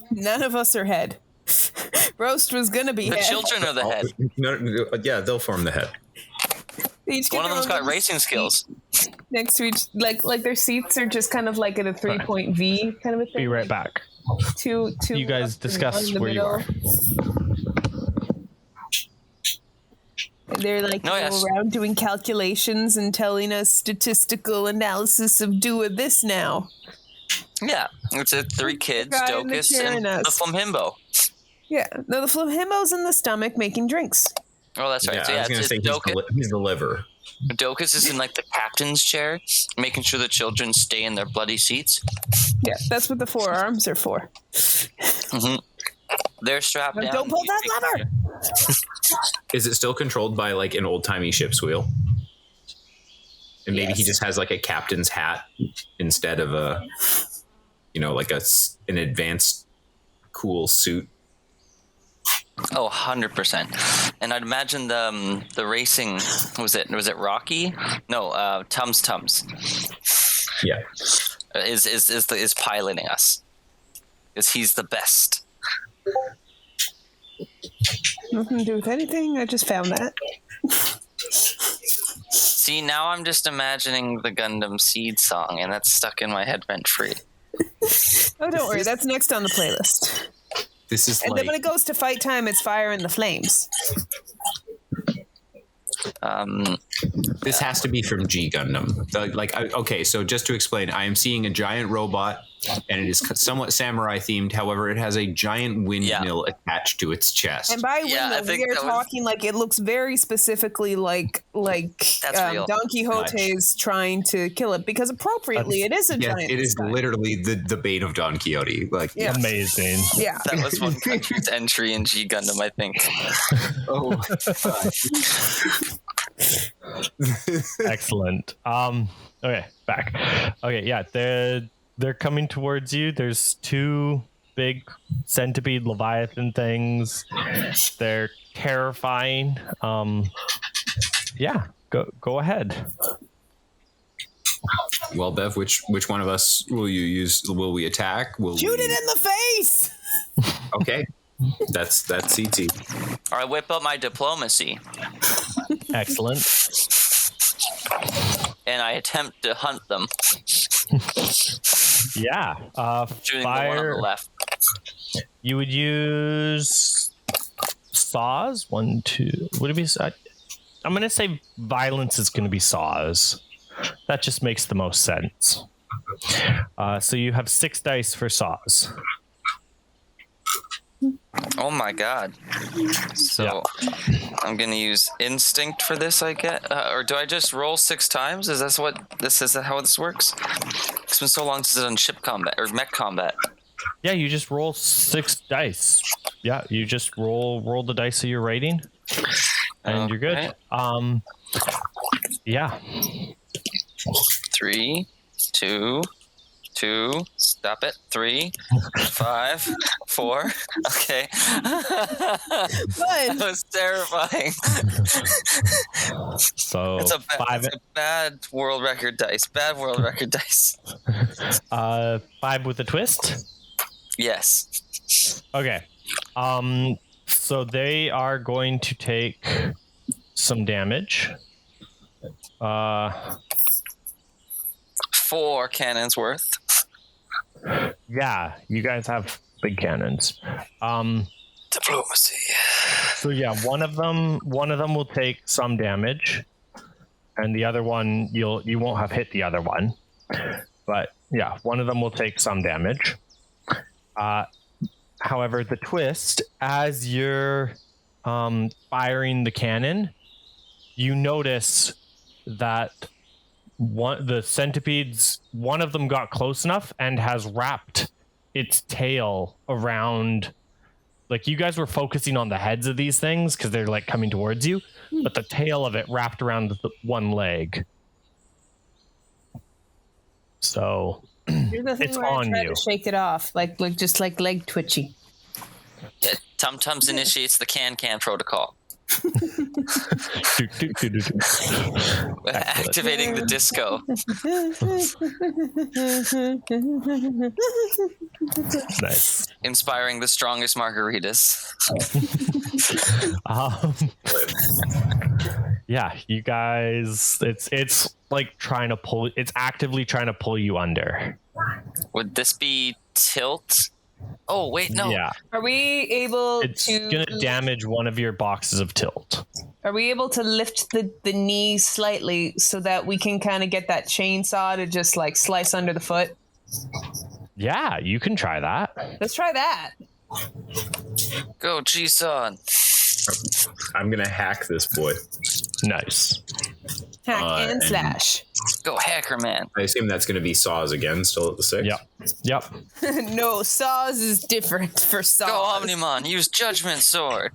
Speaker 3: None of us are head. Roast was gonna be
Speaker 2: The
Speaker 3: head.
Speaker 2: children are the head.
Speaker 5: No, yeah, they'll form the head.
Speaker 2: One of them's got racing skills.
Speaker 3: Next to each, like their seats are just kind of like in a 3-point V kind of a thing.
Speaker 1: Be right back.
Speaker 3: Two.
Speaker 1: You guys discuss where you are.
Speaker 3: They're like around doing calculations and telling us statistical analysis of doing this now.
Speaker 2: Yeah, it's 3 kids, Docus and the Flamhimbo.
Speaker 3: Yeah, no, the Flamhimbo's in the stomach making drinks.
Speaker 2: Oh, that's right.
Speaker 5: Yeah,
Speaker 2: So
Speaker 5: I was going to say he's the liver.
Speaker 2: Docus is in like the captain's chair, making sure the children stay in their bloody seats.
Speaker 3: Yeah, that's what the 4 arms are for.
Speaker 2: Mm-hmm. They're strapped down.
Speaker 3: Don't pull that lever!
Speaker 5: Is it still controlled by like an old-timey ship's wheel? And maybe he just has like a captain's hat instead of a, like an advanced cool suit.
Speaker 2: Oh, 100%. And I'd imagine the racing, was it Rocky? No, Tums.
Speaker 5: Yeah.
Speaker 2: Is piloting us. Because he's the best.
Speaker 3: Nothing to do with anything. I just found that.
Speaker 2: See, now I'm just imagining the Gundam Seed song, and that's stuck in my head rent free.
Speaker 3: Oh, don't worry. That's next on the playlist.
Speaker 5: This is
Speaker 3: and then when it goes to fight time, it's Fire in the Flames.
Speaker 5: This has to be from G Gundam. Okay, so just to explain, I am seeing a giant robot, and it is somewhat samurai themed. However, it has a giant windmill attached to its chest.
Speaker 3: And by windmill, we are talking like it looks very specifically like Don Quixote's trying to kill it, because appropriately it is a giant.
Speaker 5: It is literally the bane of Don Quixote.
Speaker 1: Amazing.
Speaker 3: Yeah,
Speaker 2: that was one country's entry in G Gundam, I think.
Speaker 5: Oh.
Speaker 1: Excellent. Okay, back. Okay, yeah, they're coming towards you. There's 2 big centipede leviathan things. They're terrifying. Yeah, go ahead.
Speaker 5: Well, Bev, which one of us will you use? Will we attack?
Speaker 3: Shoot it in the face.
Speaker 5: Okay. That's CT.
Speaker 2: All right, whip up my diplomacy.
Speaker 1: Excellent.
Speaker 2: And I attempt to hunt them.
Speaker 1: Yeah.
Speaker 2: Shooting
Speaker 1: Fire.
Speaker 2: The one on the left.
Speaker 1: You would use saws. 1, 2. Would it be? I'm going to say violence is going to be saws. That just makes the most sense. So you have 6 dice for saws.
Speaker 2: Oh my god. So I'm gonna use instinct for this, I get, or do I just roll 6 times? Is this how this works? It's been so long since I've done ship combat or mech combat.
Speaker 1: Yeah, you just roll 6 dice. Yeah, you just roll the dice that you're rating, and you're good. Yeah.
Speaker 2: 3, 2, stop it. 3, 5, 4. Okay. That was terrifying.
Speaker 1: So
Speaker 2: It's a bad world record dice. Bad world record dice.
Speaker 1: 5 with a twist.
Speaker 2: Yes.
Speaker 1: Okay. So they are going to take some damage.
Speaker 2: 4 cannons worth.
Speaker 1: Yeah, you guys have big cannons.
Speaker 2: Diplomacy.
Speaker 1: So yeah, one of them will take some damage, and the other one you won't have hit the other one. But yeah, one of them will take some damage. However, the twist, as you're firing the cannon, you notice that the centipedes, one of them got close enough and has wrapped its tail around. Like, you guys were focusing on the heads of these things because they're like coming towards you, but the tail of it wrapped around the one leg. So it's on you.
Speaker 3: To shake it off, like just like leg twitchy.
Speaker 2: Yeah, Tum Tums initiates the can protocol. Activating the disco.
Speaker 1: Nice.
Speaker 2: Inspiring the strongest margaritas.
Speaker 1: Yeah, you guys, it's like trying to pull. It's actively trying to pull you under.
Speaker 2: Would this be tilt? Oh wait, no.
Speaker 1: Yeah.
Speaker 3: Are we able
Speaker 1: It's
Speaker 3: to?
Speaker 1: gonna damage one of your boxes of tilt.
Speaker 3: Are we able to lift the knee slightly so that we can kind of get that chainsaw to just like slice under the foot?
Speaker 1: Yeah, you can try that.
Speaker 3: Let's try that.
Speaker 2: Go, G-Son.
Speaker 5: I'm gonna hack this boy.
Speaker 1: Nice.
Speaker 3: Hack and
Speaker 5: and-
Speaker 3: slash.
Speaker 2: Go, Hacker Man.
Speaker 5: I assume that's gonna be saws again, still at the 6.
Speaker 1: Yep.
Speaker 3: No, saws is different for saws.
Speaker 2: Go, Omnimon. Use Judgment Sword.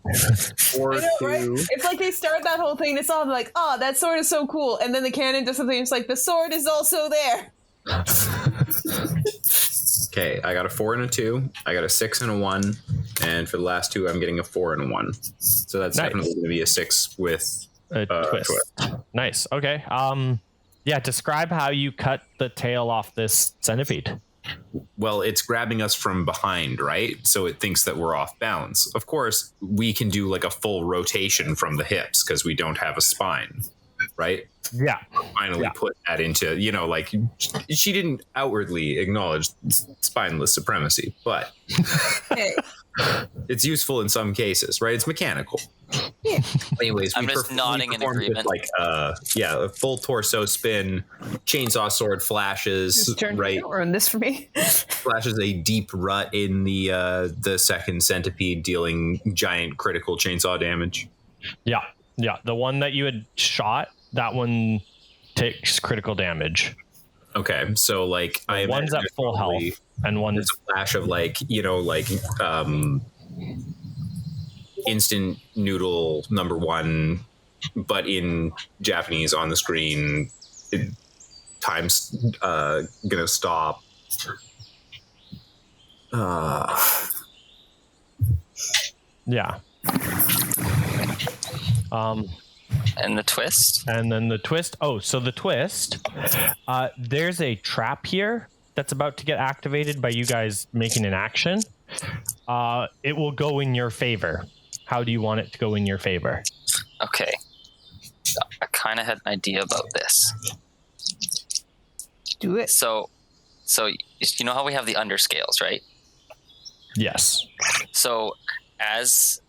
Speaker 5: 4,
Speaker 3: I know,
Speaker 5: 2.
Speaker 3: right? It's like they start that whole thing. It's all like, oh, that sword is so cool, and then the cannon does something. It's like the sword is also there.
Speaker 5: Okay, I got a 4 and a 2. I got a 6 and a 1, and for the last 2, I'm getting a 4 and a 1. So that's
Speaker 1: Nice.
Speaker 5: definitely going to be a 6 with
Speaker 1: A twist. Nice. Okay. Yeah, describe how you cut the tail off this centipede.
Speaker 5: Well, it's grabbing us from behind, right? So it thinks that we're off balance. Of course, we can do like a full rotation from the hips because we don't have a spine, right?
Speaker 1: Yeah.
Speaker 5: Finally put that into, like she didn't outwardly acknowledge spineless supremacy, but
Speaker 3: Hey.
Speaker 5: it's useful in some cases, right? It's mechanical.
Speaker 3: Yeah.
Speaker 5: Anyways,
Speaker 2: I'm just nodding in agreement.
Speaker 5: Like, a full torso spin, chainsaw sword flashes,
Speaker 3: Just turn.
Speaker 5: right?
Speaker 3: Don't ruin this for me.
Speaker 5: Flashes a deep rut in the second centipede, dealing giant critical chainsaw damage.
Speaker 1: Yeah. The one that you had shot, that one takes critical damage.
Speaker 5: Okay, so like I
Speaker 1: one's at full health, and one's
Speaker 5: there's a flash of instant noodle number 1, but in Japanese on the screen. Time's gonna stop.
Speaker 1: yeah.
Speaker 2: And the twist?
Speaker 1: And then the twist. Oh, so the twist. There's a trap here that's about to get activated by you guys making an action. It will go in your favor. How do you want it to go in your favor?
Speaker 2: Okay. I kind of had an idea about this.
Speaker 3: Do it.
Speaker 2: So you know how we have the underscales, right?
Speaker 1: Yes.
Speaker 2: So as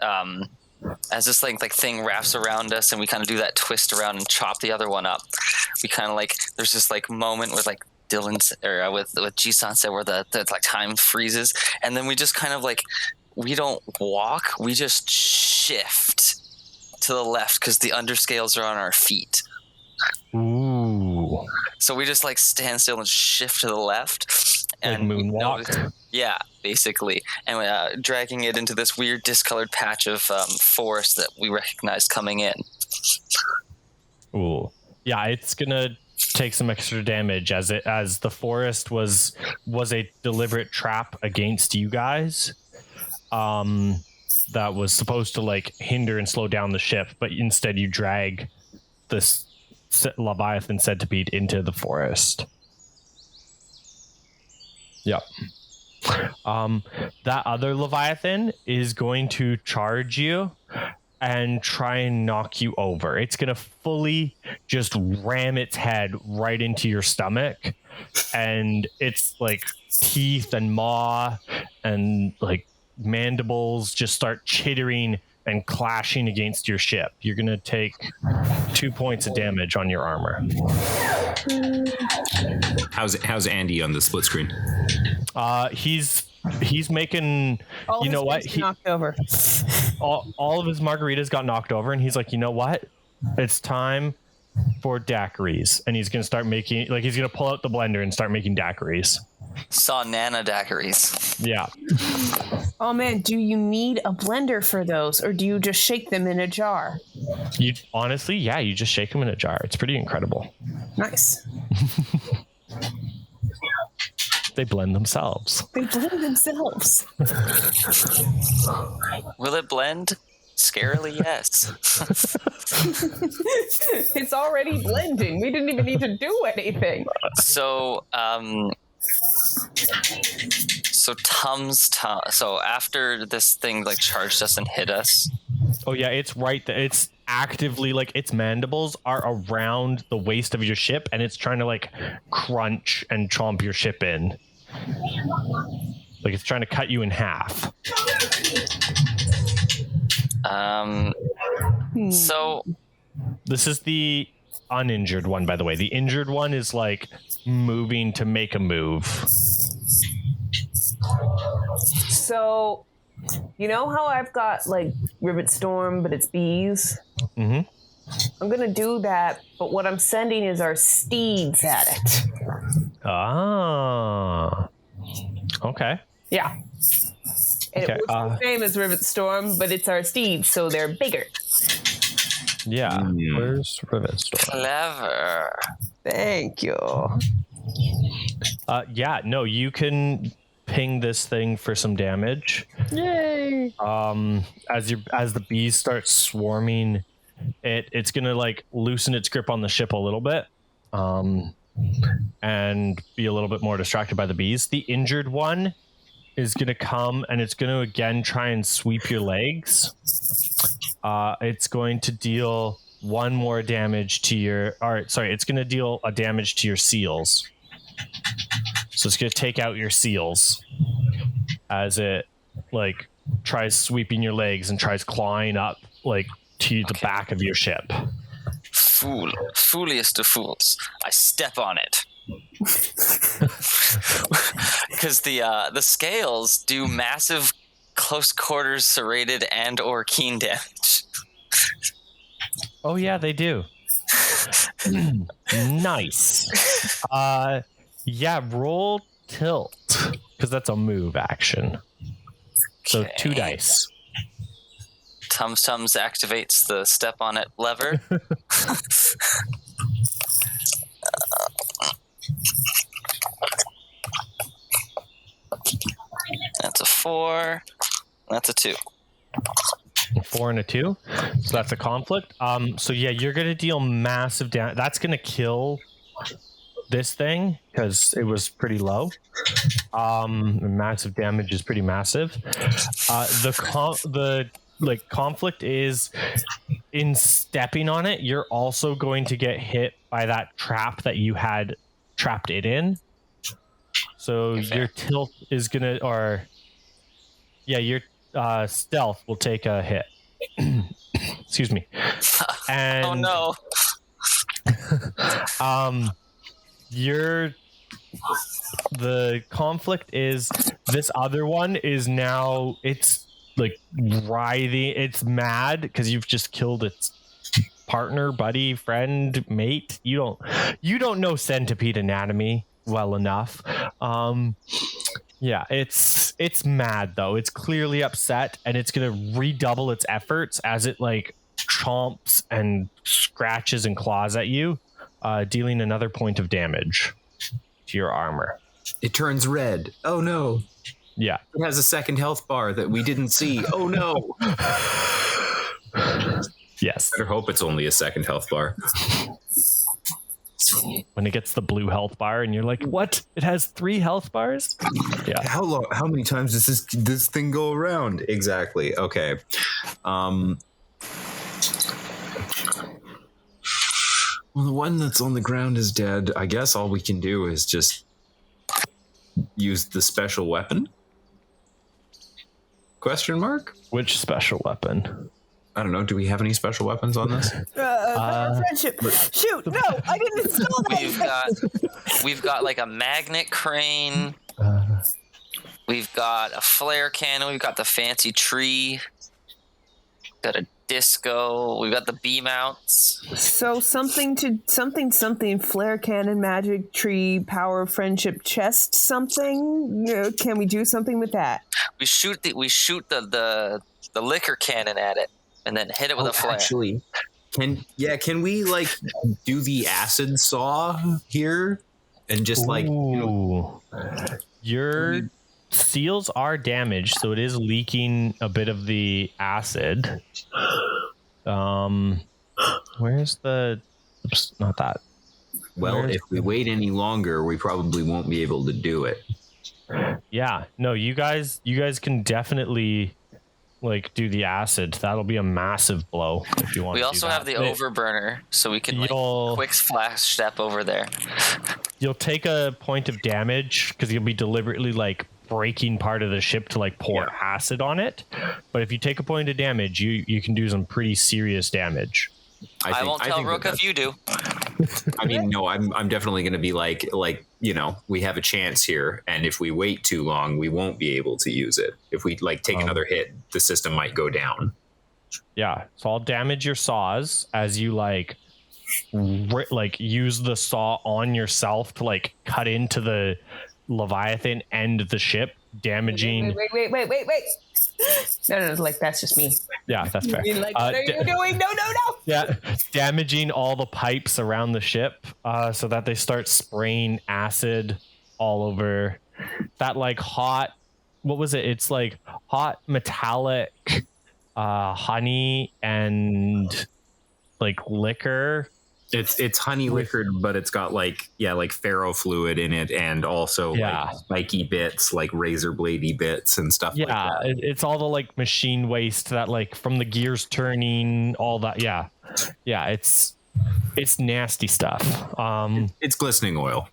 Speaker 2: this thing wraps around us and we kind of do that twist around and chop the other one up, we kind of like, there's this like moment with like Dylan's or with Jisan said where the like time freezes, and then we just kind of like, we don't walk, we just shift to the left because the underscales are on our feet.
Speaker 1: Ooh.
Speaker 2: So we just like stand still and shift to the left.
Speaker 1: Like
Speaker 2: And
Speaker 1: moonwalk.
Speaker 2: yeah, basically. And dragging it into this weird discolored patch of forest that we recognized coming in.
Speaker 1: Ooh. Yeah, it's gonna take some extra damage as the forest was a deliberate trap against you guys. That was supposed to like hinder and slow down the ship, but instead you drag this leviathan centipede into the forest. Yep. That other leviathan is going to charge you and try and knock you over. It's going to fully just ram its head right into your stomach, and it's like teeth and maw and like mandibles just start chittering and clashing against your ship. You're going to take 2 points of damage on your armor.
Speaker 5: How's Andy on the split screen?
Speaker 1: He's making,
Speaker 3: All
Speaker 1: you know what?
Speaker 3: He knocked over.
Speaker 1: All of his margaritas got knocked over, and he's like, you know what? It's time for daiquiris. And he's going to start making, like, he's going to pull out the blender and start making daiquiris.
Speaker 2: Saw Nana daiquiris.
Speaker 1: Yeah.
Speaker 3: Oh man, do you need a blender for those, or do you just shake them in a jar?
Speaker 1: You honestly, yeah, you just shake them in a jar. It's pretty incredible.
Speaker 3: Nice.
Speaker 1: They blend themselves.
Speaker 3: They blend themselves.
Speaker 2: Will it blend? Scarily, yes.
Speaker 3: It's already blending. We didn't even need to do anything.
Speaker 2: So so after this thing like charged us and hit us.
Speaker 1: Oh yeah, it's right there. It's actively like its mandibles are around the waist of your ship, and it's trying to like crunch and chomp your ship in. Like it's trying to cut you in half.
Speaker 2: So
Speaker 1: this is the uninjured one, by the way. The injured one is like moving to make a move.
Speaker 3: So, you know how I've got like Rivet Storm, but it's bees?
Speaker 1: Mm-hmm.
Speaker 3: I'm going to do that, but what I'm sending is our steeds at it.
Speaker 1: Ah. Okay.
Speaker 3: Yeah. And
Speaker 1: Okay,
Speaker 3: it works the same as Rivet Storm, but it's our steeds, so they're bigger.
Speaker 1: Yeah. Where's Rivet Storm?
Speaker 2: clever.
Speaker 3: Thank you.
Speaker 1: Yeah, no, you can ping this thing for some damage.
Speaker 3: Yay!
Speaker 1: As the bees start swarming, it's gonna like loosen its grip on the ship a little bit, and be a little bit more distracted by the bees. The injured one is gonna come and it's gonna again try and sweep your legs. It's going to deal one more damage to your. All right, sorry, it's gonna deal a damage to your seals. So it's going to take out your seals as it like tries sweeping your legs and tries clawing up like to the back of your ship.
Speaker 2: Fooliest of fools. I step on it. Because the scales do massive close quarters serrated and or keen damage.
Speaker 1: Oh yeah, they do. Nice. Yeah, roll tilt, because that's a move action. So 2 dice.
Speaker 2: Tums activates the step on it lever. That's a 4. That's a 2.
Speaker 1: 4 and a 2. So that's a conflict. So yeah, you're gonna deal massive damage. That's gonna kill this thing because it was pretty low. Massive damage is pretty massive. The conflict is in stepping on it. You're also going to get hit by that trap that you had trapped it in. So your tilt is gonna, your stealth will take a hit. Excuse me. And
Speaker 2: oh no.
Speaker 1: The conflict is this other one is now, it's like writhing, it's mad because you've just killed its partner, buddy, friend, mate. You don't know centipede anatomy well enough. Yeah, it's mad though. It's clearly upset, and it's gonna redouble its efforts as it like chomps and scratches and claws at you. dealing another point of damage to your armor.
Speaker 5: It turns red. Oh no.
Speaker 1: Yeah.
Speaker 5: It has a second health bar that we didn't see. Oh no.
Speaker 1: Yes.
Speaker 5: Better hope it's only a second health bar.
Speaker 1: When it gets the blue health bar and you're like, what? It has 3 health bars? Yeah.
Speaker 5: How many times does this thing go around? Exactly. Okay. Well, the one that's on the ground is dead. I guess all we can do is just use the special weapon? Question mark?
Speaker 1: Which special weapon?
Speaker 5: I don't know. Do we have any special weapons on this?
Speaker 3: Friendship. Shoot! No, I didn't install that.
Speaker 2: We've got like a magnet crane. We've got a flare cannon. We've got the fancy tree. Got a disco. We've got the beam mounts.
Speaker 3: So something flare cannon, magic tree, power of friendship, chest something. Can we do something with that?
Speaker 2: We shoot the liquor cannon at it and then hit it with a flare.
Speaker 5: Actually, can we like do the acid saw here and just like
Speaker 1: your seals are damaged, so it is leaking a bit of the acid. Where's the? Oops, not that.
Speaker 5: Well, if we wait any longer, we probably won't be able to do it.
Speaker 1: Yeah, no, you guys can definitely like do the acid. That'll be a massive blow if you want.
Speaker 2: We also have the overburner, so we can like quick flash step over there.
Speaker 1: You'll take a point of damage because you'll be deliberately like breaking part of the ship to like pour acid on it. But if you take a point of damage, you can do some pretty serious damage.
Speaker 2: I won't tell Rook if you do.
Speaker 5: I mean, no, I'm definitely going to be like, we have a chance here. And if we wait too long, we won't be able to use it. If we like take another hit, the system might go down.
Speaker 1: Yeah. So I'll damage your saws as you like use the saw on yourself to like cut into the leviathan and the ship, damaging.
Speaker 3: Wait. No, like that's just me.
Speaker 1: Yeah, that's fair.
Speaker 3: Like, what are you doing? No.
Speaker 1: Yeah, damaging all the pipes around the ship so that they start spraying acid all over. That like hot, what was it? It's like hot metallic honey and like liquor.
Speaker 5: It's honey liquored, but it's got like ferro fluid in it, and also like spiky bits, like razor bladey bits and stuff. like that.
Speaker 1: It's all the like machine waste that like from the gears turning, all that. Yeah, it's nasty stuff.
Speaker 5: It's glistening oil.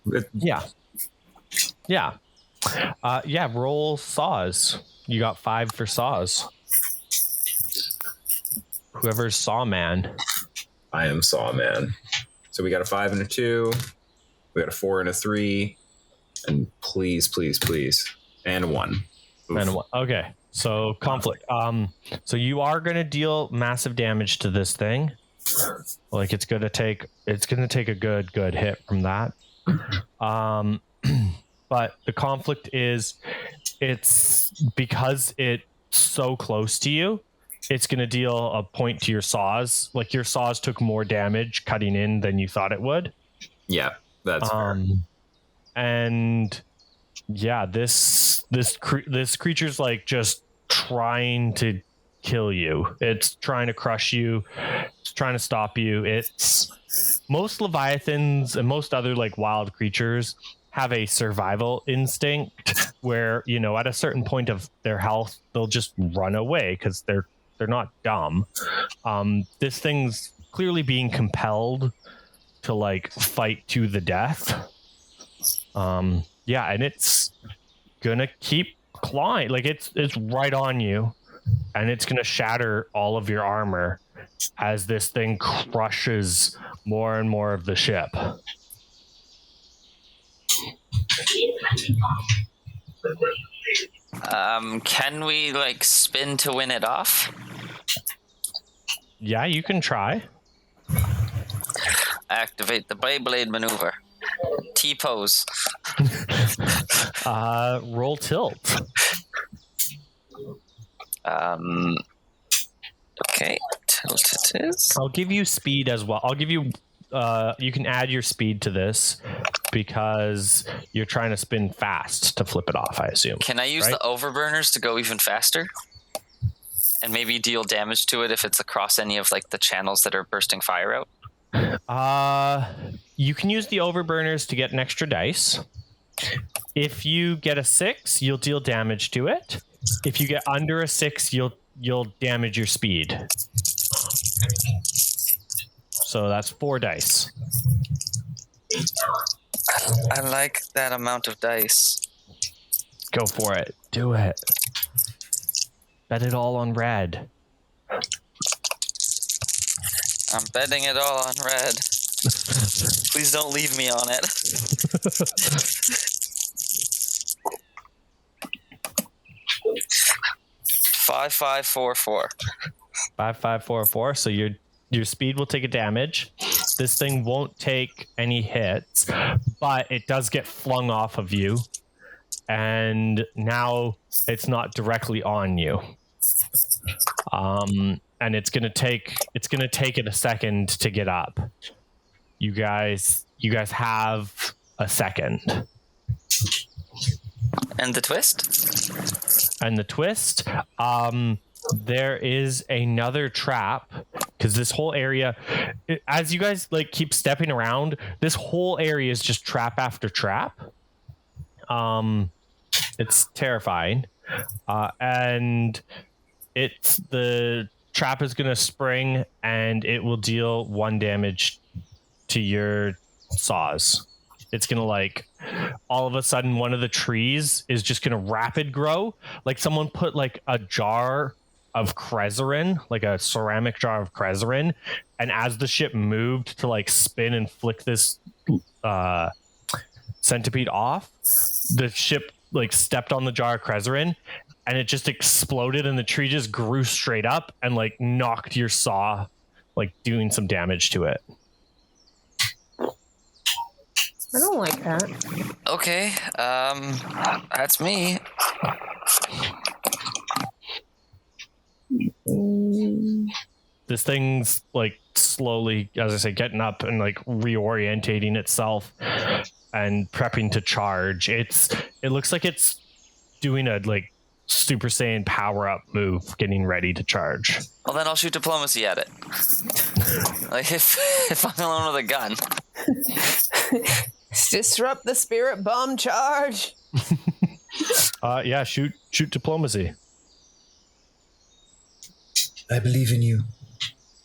Speaker 1: Roll saws. You got 5 for saws. Whoever's saw man.
Speaker 5: I am Sawman. So we got a 5 and a 2. We got a 4 and a 3. And please. And a 1. Oof.
Speaker 1: And a 1. Okay. So conflict. So you are going to deal massive damage to this thing. Like it's going to take a good hit from that. But the conflict is it's because it's so close to you. It's going to deal a point to your saws. Like your saws took more damage cutting in than you thought it would.
Speaker 5: Yeah, that's fair.
Speaker 1: And yeah, this creature's like just trying to kill you. It's trying to crush you. It's trying to stop you. It's most leviathans and most other like wild creatures have a survival instinct where, at a certain point of their health, they'll just run away because they're not dumb. This thing's clearly being compelled to like fight to the death. And it's gonna keep clawing. Like it's right on you, and it's gonna shatter all of your armor as this thing crushes more and more of the ship.
Speaker 2: Can we like spin to win it off?
Speaker 1: Yeah, you can try.
Speaker 2: Activate the Beyblade maneuver. T-pose.
Speaker 1: Roll tilt.
Speaker 2: Okay, tilt it is.
Speaker 1: I'll give you speed as well. I'll give you add your speed to this because you're trying to spin fast to flip it off, I assume.
Speaker 2: Can I use the overburners to go even faster? And maybe deal damage to it if it's across any of like the channels that are bursting fire out?
Speaker 1: You can use the overburners to get an extra dice. If you get a 6, you'll deal damage to it. If you get under a 6, you'll damage your speed. So that's 4 dice.
Speaker 2: I like that amount of dice.
Speaker 1: Go for it. Do it. Bet it all on red.
Speaker 2: I'm betting it all on red. Please don't leave me on it. 5544.
Speaker 1: 5544. So your speed will take a damage. This thing won't take any hits, but it does get flung off of you. And now it's not directly on you. And it's gonna take it a second to get up. You guys have a second.
Speaker 2: And the twist?
Speaker 1: And the twist, there is another trap because this whole area, as you guys like keep stepping around, this whole area is just trap after trap. It's terrifying, and the trap is gonna spring and it will deal 1 damage to your saws. It's gonna like all of a sudden one of the trees is just gonna rapid grow, like someone put like a jar of Krezerin, like a ceramic jar of Krezerin, and as the ship moved to like spin and flick this centipede off, the ship like stepped on the jar of Krezerin and it just exploded and the tree just grew straight up and like knocked your saw, like doing some damage to it.
Speaker 3: I don't like that.
Speaker 2: Okay, that's me.
Speaker 1: This thing's like slowly, as I say, getting up and like reorientating itself and prepping to charge. It looks like it's doing a like Super Saiyan power up move, getting ready to charge.
Speaker 2: Well, then I'll shoot diplomacy at it. Like if I'm alone with a gun.
Speaker 3: Disrupt the spirit bomb charge.
Speaker 1: Yeah, shoot diplomacy.
Speaker 6: I believe in you.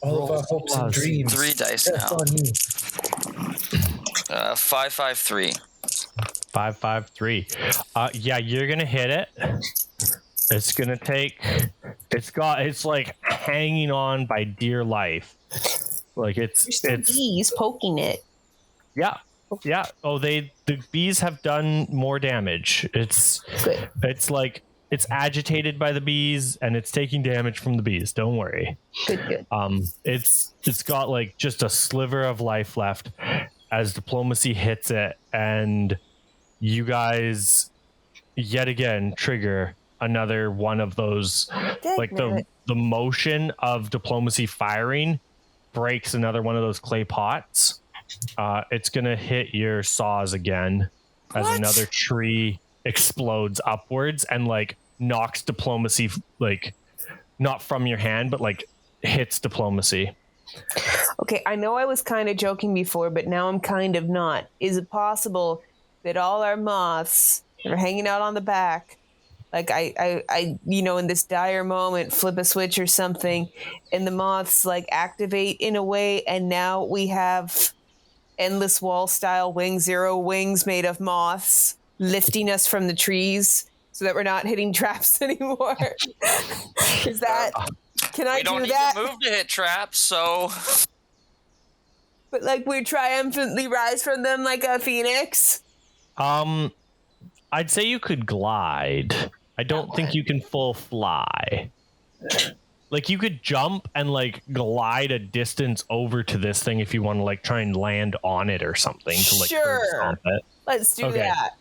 Speaker 6: All
Speaker 1: Roll
Speaker 6: of our hopes and
Speaker 1: plus.
Speaker 6: dreams.
Speaker 2: 3 dice
Speaker 6: That's
Speaker 2: now.
Speaker 6: on you.
Speaker 2: 553.
Speaker 1: 553. Yeah, you're gonna hit it. It's gonna take. It's like hanging on by dear life. Like it's
Speaker 3: bees poking it.
Speaker 1: Yeah. Oh, the bees have done more damage. It's
Speaker 3: Good.
Speaker 1: It's like it's agitated by the bees and it's taking damage from the bees. Don't worry.
Speaker 3: Good.
Speaker 1: It's got like just a sliver of life left as diplomacy hits it, and you guys yet again trigger another one of those. Like the motion of diplomacy firing breaks another one of those clay pots. It's gonna hit your saws again as another tree explodes upwards and like knocks diplomacy, like not from your hand but like hits diplomacy.
Speaker 3: Okay, I know I was kind of joking before, but now I'm kind of not. Is it possible that all our moths that are hanging out on the back, like I in this dire moment flip a switch or something and the moths like activate in a way, and now we have endless wall style wing zero wings made of moths lifting us from the trees so that we're not hitting traps anymore? Is that, can I do that?
Speaker 2: We don't need to move to hit traps, so.
Speaker 3: But like we triumphantly rise from them like a phoenix?
Speaker 1: I'd say you could glide. I don't think you can full fly. Like you could jump and like glide a distance over to this thing if you want to like try and land on it or something to like curb stomp it.
Speaker 3: Let's do
Speaker 1: Okay.
Speaker 3: that.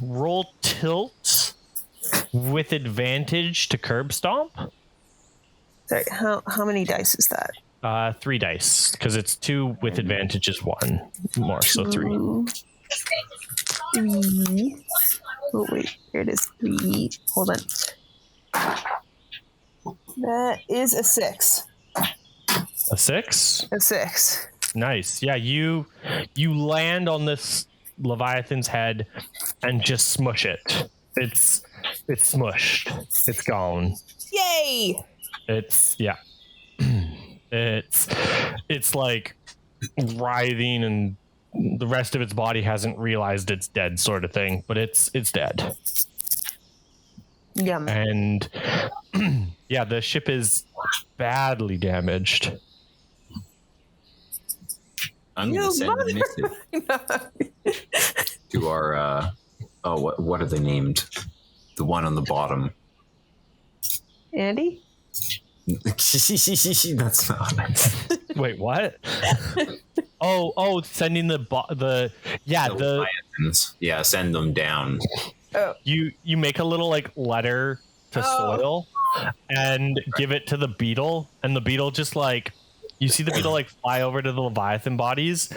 Speaker 1: Roll tilt with advantage to curb stomp.
Speaker 3: Sorry, how many dice is that?
Speaker 1: 3 dice, because it's 2 with advantage is 1 more, so 3.
Speaker 3: 3. Oh wait, here it is. 3. Hold on. That is a 6.
Speaker 1: A 6?
Speaker 3: A 6.
Speaker 1: Nice. Yeah, you land on this leviathan's head and just smush it. It's smushed. It's gone.
Speaker 3: Yay!
Speaker 1: It's it's like writhing, and the rest of its body hasn't realized it's dead, sort of thing, but it's dead.
Speaker 3: Yum.
Speaker 1: And yeah, the ship is badly damaged.
Speaker 4: I'm going to send a missive to our, what are they named? The one on the bottom.
Speaker 3: Andy?
Speaker 4: That's not.
Speaker 1: Wait, what? Sending the
Speaker 4: Leviathans. Yeah, send them down.
Speaker 3: Oh.
Speaker 1: You make a little like letter to soil and give it to the beetle, and the beetle just like, you see the beetle like fly over to the leviathan bodies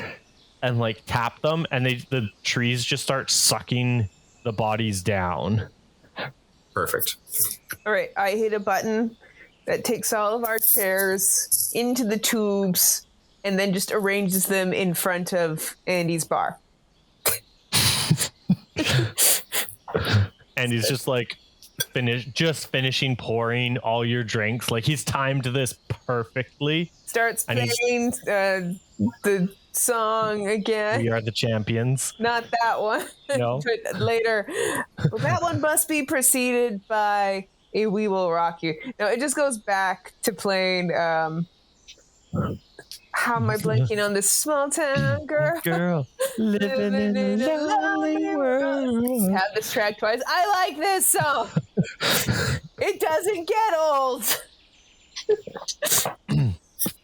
Speaker 1: and like tap them, and the trees just start sucking the bodies down.
Speaker 5: Perfect.
Speaker 3: All right, I hit a button that takes all of our chairs into the tubes and then just arranges them in front of Andy's bar.
Speaker 1: And he's just like finishing pouring all your drinks. Like, he's timed this perfectly.
Speaker 3: Starts playing the song again.
Speaker 1: We Are the Champions.
Speaker 3: Not that one.
Speaker 1: No.
Speaker 3: Later. Well, that one must be preceded by a We Will Rock You. No, it just goes back to playing how am I blanking on this small town girl?
Speaker 1: Living in a lonely world.
Speaker 3: Have this track twice. I like this song. It doesn't get old.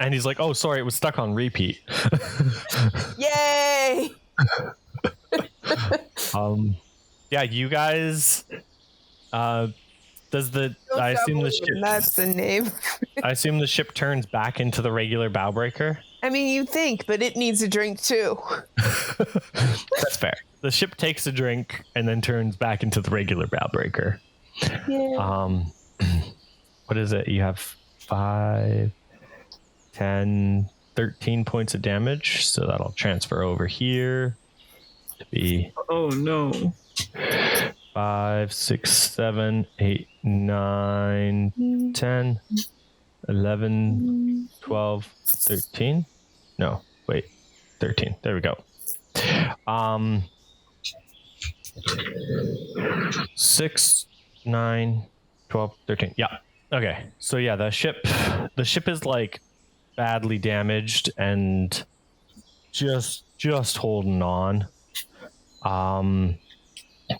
Speaker 1: And he's like, oh, sorry, it was stuck on repeat.
Speaker 3: Yay!
Speaker 1: Yeah, you guys, I assume the ship,
Speaker 3: that's the name.
Speaker 1: I assume the ship turns back into the regular bow breaker.
Speaker 3: I mean, you think, but it needs a drink too.
Speaker 1: That's fair. The ship takes a drink and then turns back into the regular bow breaker.
Speaker 3: Yeah.
Speaker 1: What is it? You have 5, 10, 13 points of damage, so that'll transfer over here to be
Speaker 5: Oh no.
Speaker 1: 5, 6, 7, 8, 9, 10, 11, 12, 13. No, wait, 13. There we go. 6, 9, 12, 13. Yeah. Okay. So yeah, the ship is like badly damaged and just holding on.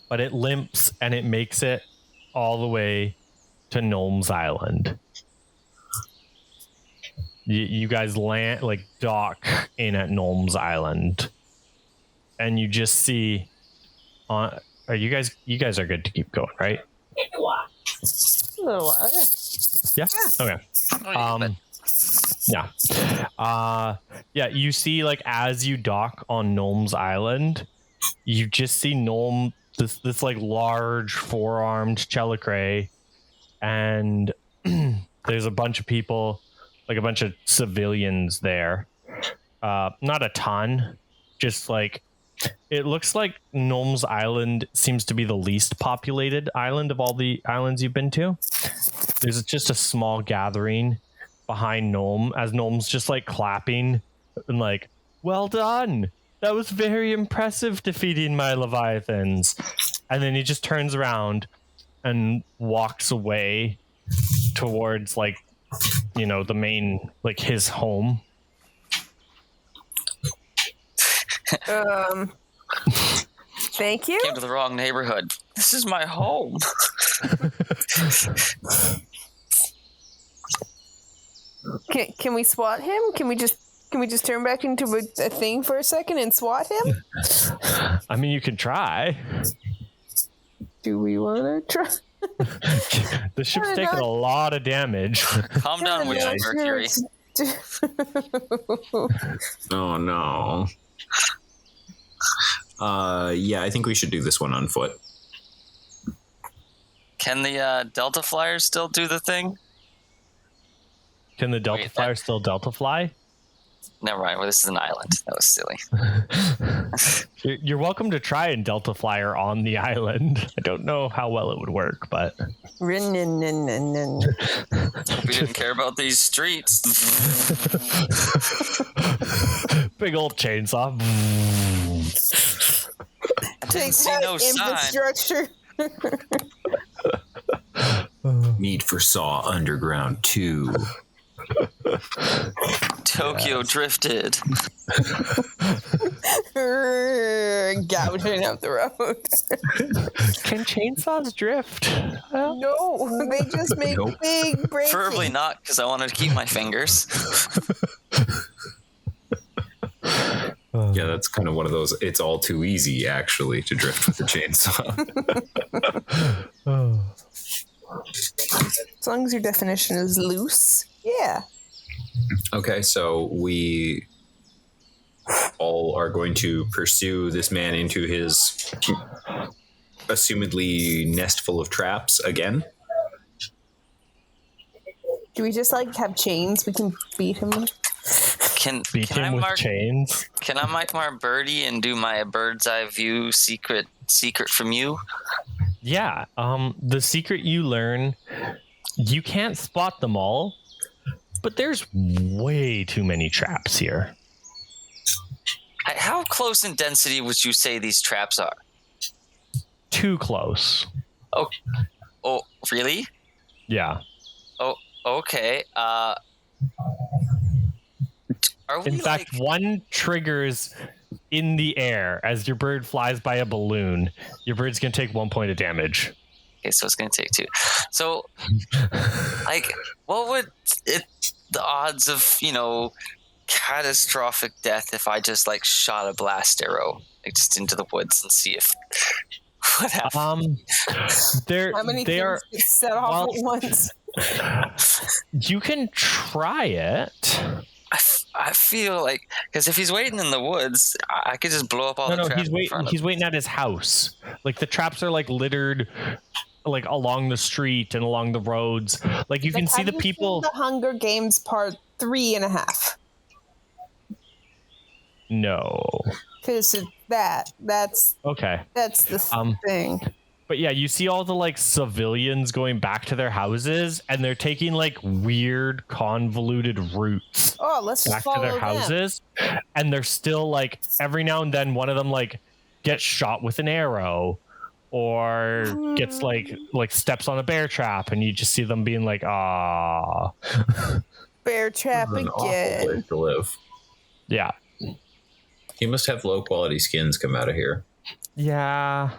Speaker 1: But it limps and it makes it all the way to Gnome's Island. You guys land, like, dock in at Gnome's Island, and you just see are you guys are good to keep going, right?
Speaker 3: A little while, yeah.
Speaker 1: Okay. Yeah, you see, like, as you dock on Gnome's Island, you just see Gnome, this like large 4-armed Chelicrae, and there's a bunch of people, like a bunch of civilians there. Not a ton, just like, it looks like Gnome's Island seems to be the least populated island of all the islands you've been to. There's just a small gathering behind Gnome, as Gnome's just like clapping and like, well done. That was very impressive, defeating my leviathans. And then he just turns around and walks away towards, like, you know, the main, like, his home.
Speaker 3: Thank you.
Speaker 2: Came to the wrong neighborhood. This is my home.
Speaker 3: Can we swat him? Can we just turn back into a thing for a second and swat him?
Speaker 1: I mean, you can try.
Speaker 3: Do we want to try?
Speaker 1: The ship's taking a lot of damage.
Speaker 2: Calm down, Witch Mercury.
Speaker 5: Oh no. Yeah, I think we should do this one on foot.
Speaker 2: Can the Delta Flyers still do the thing?
Speaker 1: Can the Delta Flyer still Delta fly?
Speaker 2: Never mind. Well, this is an island. That was silly.
Speaker 1: You're welcome to try and Delta Flyer on the island. I don't know how well it would work, but
Speaker 2: We didn't care about these streets.
Speaker 1: big old chainsaw.
Speaker 3: Take
Speaker 2: see no sign.
Speaker 3: infrastructure.
Speaker 4: Need for Saw Underground 2.
Speaker 2: Tokyo drifted.
Speaker 3: Gouging up the road.
Speaker 1: Can chainsaws drift?
Speaker 3: No, they just make big breaks.
Speaker 2: Preferably not, because I wanted to keep my fingers.
Speaker 5: Yeah, that's kind of one of those. It's all too easy, actually, to drift with a chainsaw.
Speaker 3: As long as your definition is loose. Yeah.
Speaker 5: Okay, so we all are going to pursue this man into his assumedly nest full of traps again.
Speaker 3: Do we just like have chains we can beat him with?
Speaker 2: Can
Speaker 1: Beat
Speaker 2: I
Speaker 1: him with
Speaker 2: mark?
Speaker 1: chains.
Speaker 2: Can I mark my birdie and do my bird's eye view secret from you?
Speaker 1: Yeah. The secret you learn, you can't spot them all, but there's way too many traps here.
Speaker 2: How close in density would you say these traps are?
Speaker 1: Too close.
Speaker 2: Oh, really?
Speaker 1: Yeah.
Speaker 2: Oh, okay. Are we
Speaker 1: In fact, one triggers in the air as your bird flies by a balloon. Your bird's going to take 1 point of damage.
Speaker 2: Okay, so it's going to take 2. So, like, what would the odds of, catastrophic death if I just, like, shot a blast arrow, like, just into the woods and see if what happens?
Speaker 3: How many things get set off at once?
Speaker 1: You can try it.
Speaker 2: I feel like, because if he's waiting in the woods, I could just blow up all the traps.
Speaker 1: He's waiting at his house. Like the traps are like littered, like along the street and along the roads. Like you can see the people.
Speaker 3: The Hunger Games Part 3.5.
Speaker 1: No.
Speaker 3: Because that's
Speaker 1: okay.
Speaker 3: That's the thing.
Speaker 1: But yeah, you see all the like civilians going back to their houses, and they're taking like weird convoluted routes
Speaker 3: Let's
Speaker 1: back to their houses, and they're still like every now and then one of them like gets shot with an arrow, or gets like steps on a bear trap, and you just see them being like, "Ah,
Speaker 3: bear trap
Speaker 5: An awful
Speaker 3: again."
Speaker 5: place to live.
Speaker 1: Yeah,
Speaker 5: You must have low quality skins come out of here.
Speaker 1: yeah."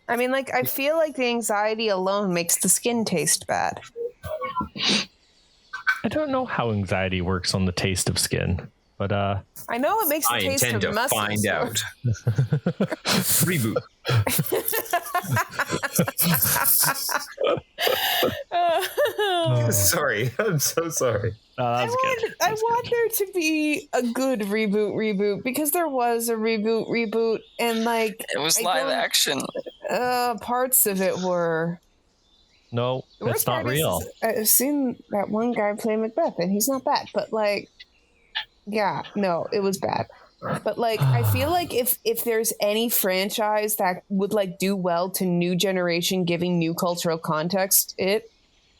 Speaker 3: I mean, like, I feel like the anxiety alone makes the skin taste bad.
Speaker 1: I don't know how anxiety works on the taste of skin, but
Speaker 3: I know it makes the
Speaker 5: I
Speaker 3: taste
Speaker 5: intend
Speaker 3: of
Speaker 5: to
Speaker 3: muscle.
Speaker 5: find out. Reboot. Sorry, I'm so sorry.
Speaker 1: that was good.
Speaker 3: I want there to be a good reboot because there was a reboot and like
Speaker 2: It was live action.
Speaker 3: Parts of it were.
Speaker 1: No,
Speaker 3: The
Speaker 1: that's
Speaker 3: worst
Speaker 1: not
Speaker 3: part is,
Speaker 1: real.
Speaker 3: I've seen that one guy play Macbeth and he's not bad, but like, yeah, no, it was bad. But like, I feel like if there's any franchise that would like do well to new generation, giving new cultural context, it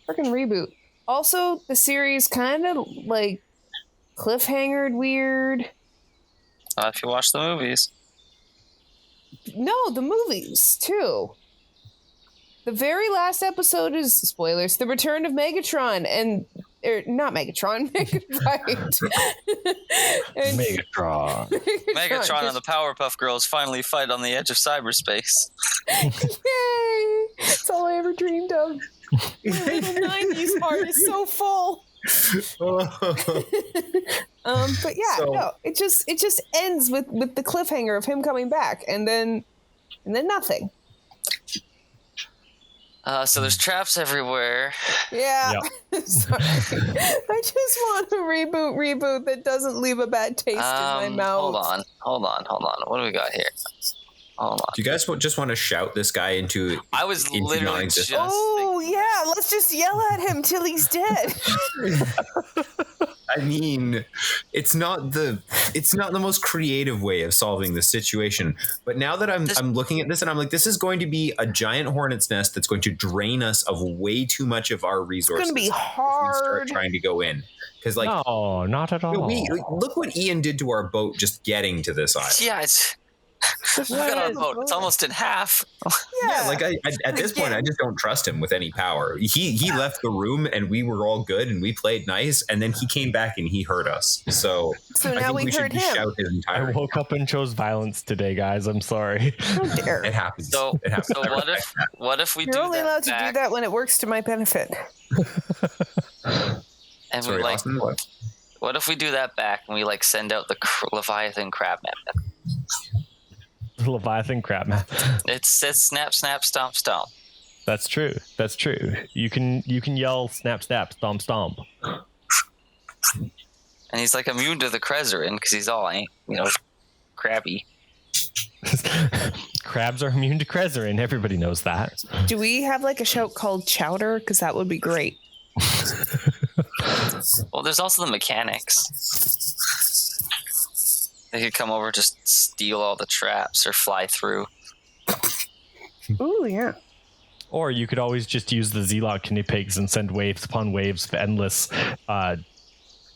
Speaker 3: freaking reboot. Also, the series kind of like cliffhangered weird.
Speaker 2: If you watch the movies.
Speaker 3: No, the movies too. The very last episode is spoilers: the return of Megatron not Megatron, Megabyte.
Speaker 1: Megatron.
Speaker 2: Megatron and the Powerpuff Girls finally fight on the edge of cyberspace.
Speaker 3: Yay! That's all I ever dreamed of. My little 90s heart is so full. But yeah, no, it just ends with the cliffhanger of him coming back, and then nothing.
Speaker 2: So there's traps everywhere.
Speaker 3: Yeah.
Speaker 1: Yep.
Speaker 3: Sorry. I just want a reboot that doesn't leave a bad taste in my mouth.
Speaker 2: Hold on. What do we got here? Hold on.
Speaker 5: Do you guys just want to shout this guy into?
Speaker 2: I was
Speaker 5: into
Speaker 2: literally just.
Speaker 3: Oh yeah, let's just yell at him till he's dead.
Speaker 5: I mean, it's not the most creative way of solving the situation. But now that I'm looking at this and I'm like, this is going to be a giant hornet's nest that's going to drain us of way too much of our resources.
Speaker 3: It's going to be hard.
Speaker 5: If we start trying to go in. Because
Speaker 1: no, not at all.
Speaker 5: Look what Ian did to our boat just getting to this island.
Speaker 2: Yeah, look at our boat. It's almost in half.
Speaker 5: Yeah, like at this point, I just don't trust him with any power. He left the room and we were all good and we played nice, and then he came back and he hurt us. So
Speaker 3: now we hurt him.
Speaker 5: Shout his entire.
Speaker 1: I woke up and chose violence today, guys. I'm sorry.
Speaker 3: How dare.
Speaker 5: It happens.
Speaker 2: So
Speaker 5: it happens.
Speaker 2: what if we
Speaker 3: You're
Speaker 2: do
Speaker 3: only
Speaker 2: that
Speaker 3: allowed
Speaker 2: back,
Speaker 3: to do that when it works to my benefit.
Speaker 2: and
Speaker 5: Sorry,
Speaker 2: we like
Speaker 5: Austin, what?
Speaker 2: What if we do that back and we like send out the Leviathan crab map?
Speaker 1: Leviathan crap, man.
Speaker 2: It says snap, snap, stomp, stomp.
Speaker 1: That's true. You can yell snap, snap, stomp, stomp.
Speaker 2: And he's like immune to the Krezerin because he's all, crabby.
Speaker 1: Crabs are immune to Krezerin. Everybody knows that.
Speaker 3: Do we have like a shout called Chowder? Because that would be great.
Speaker 2: Well, there's also the mechanics. They could come over, just steal all the traps or fly through.
Speaker 3: Ooh, yeah.
Speaker 1: Or you could always just use the Zealot guinea pigs and send waves upon waves of endless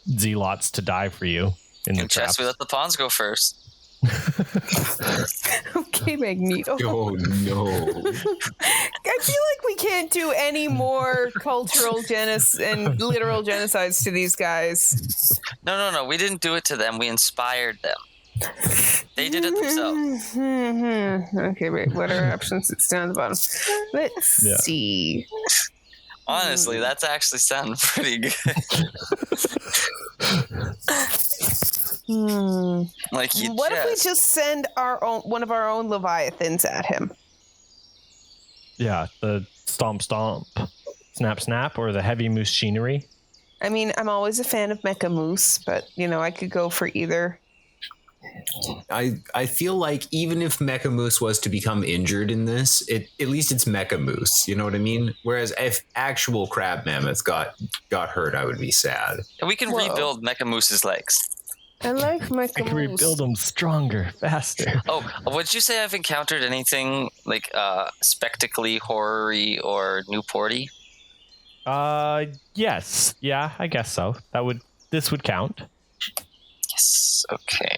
Speaker 1: Zealots to die for you in the traps.
Speaker 2: We let the pawns go first.
Speaker 3: Okay, Magneto.
Speaker 5: Oh no!
Speaker 3: I feel like we can't do any more cultural and literal genocides to these guys.
Speaker 2: No. We didn't do it to them. We inspired them. They did it themselves.
Speaker 3: Okay, wait. What are our options? It's down at the bottom. Let's see.
Speaker 2: Honestly, that's actually sounding pretty good. Like
Speaker 3: what if we just send one of our own Leviathans at him?
Speaker 1: Yeah, the stomp stomp, snap snap, or the heavy machinery.
Speaker 3: I mean, I'm always a fan of Mecha Moose, but I could go for either.
Speaker 5: I feel like even if Mecha Moose was to become injured in this, at least it's Mecha Moose. You know what I mean? Whereas if actual Crab Mammoth got hurt, I would be sad.
Speaker 2: And we can rebuild Mecha Moose's legs.
Speaker 3: I like Mecha Moose.
Speaker 1: I can rebuild them stronger, faster.
Speaker 2: Oh, would you say I've encountered anything like spectacly horror-y or Newporty?
Speaker 1: Yes. Yeah, I guess so. This would count.
Speaker 2: Yes. Okay.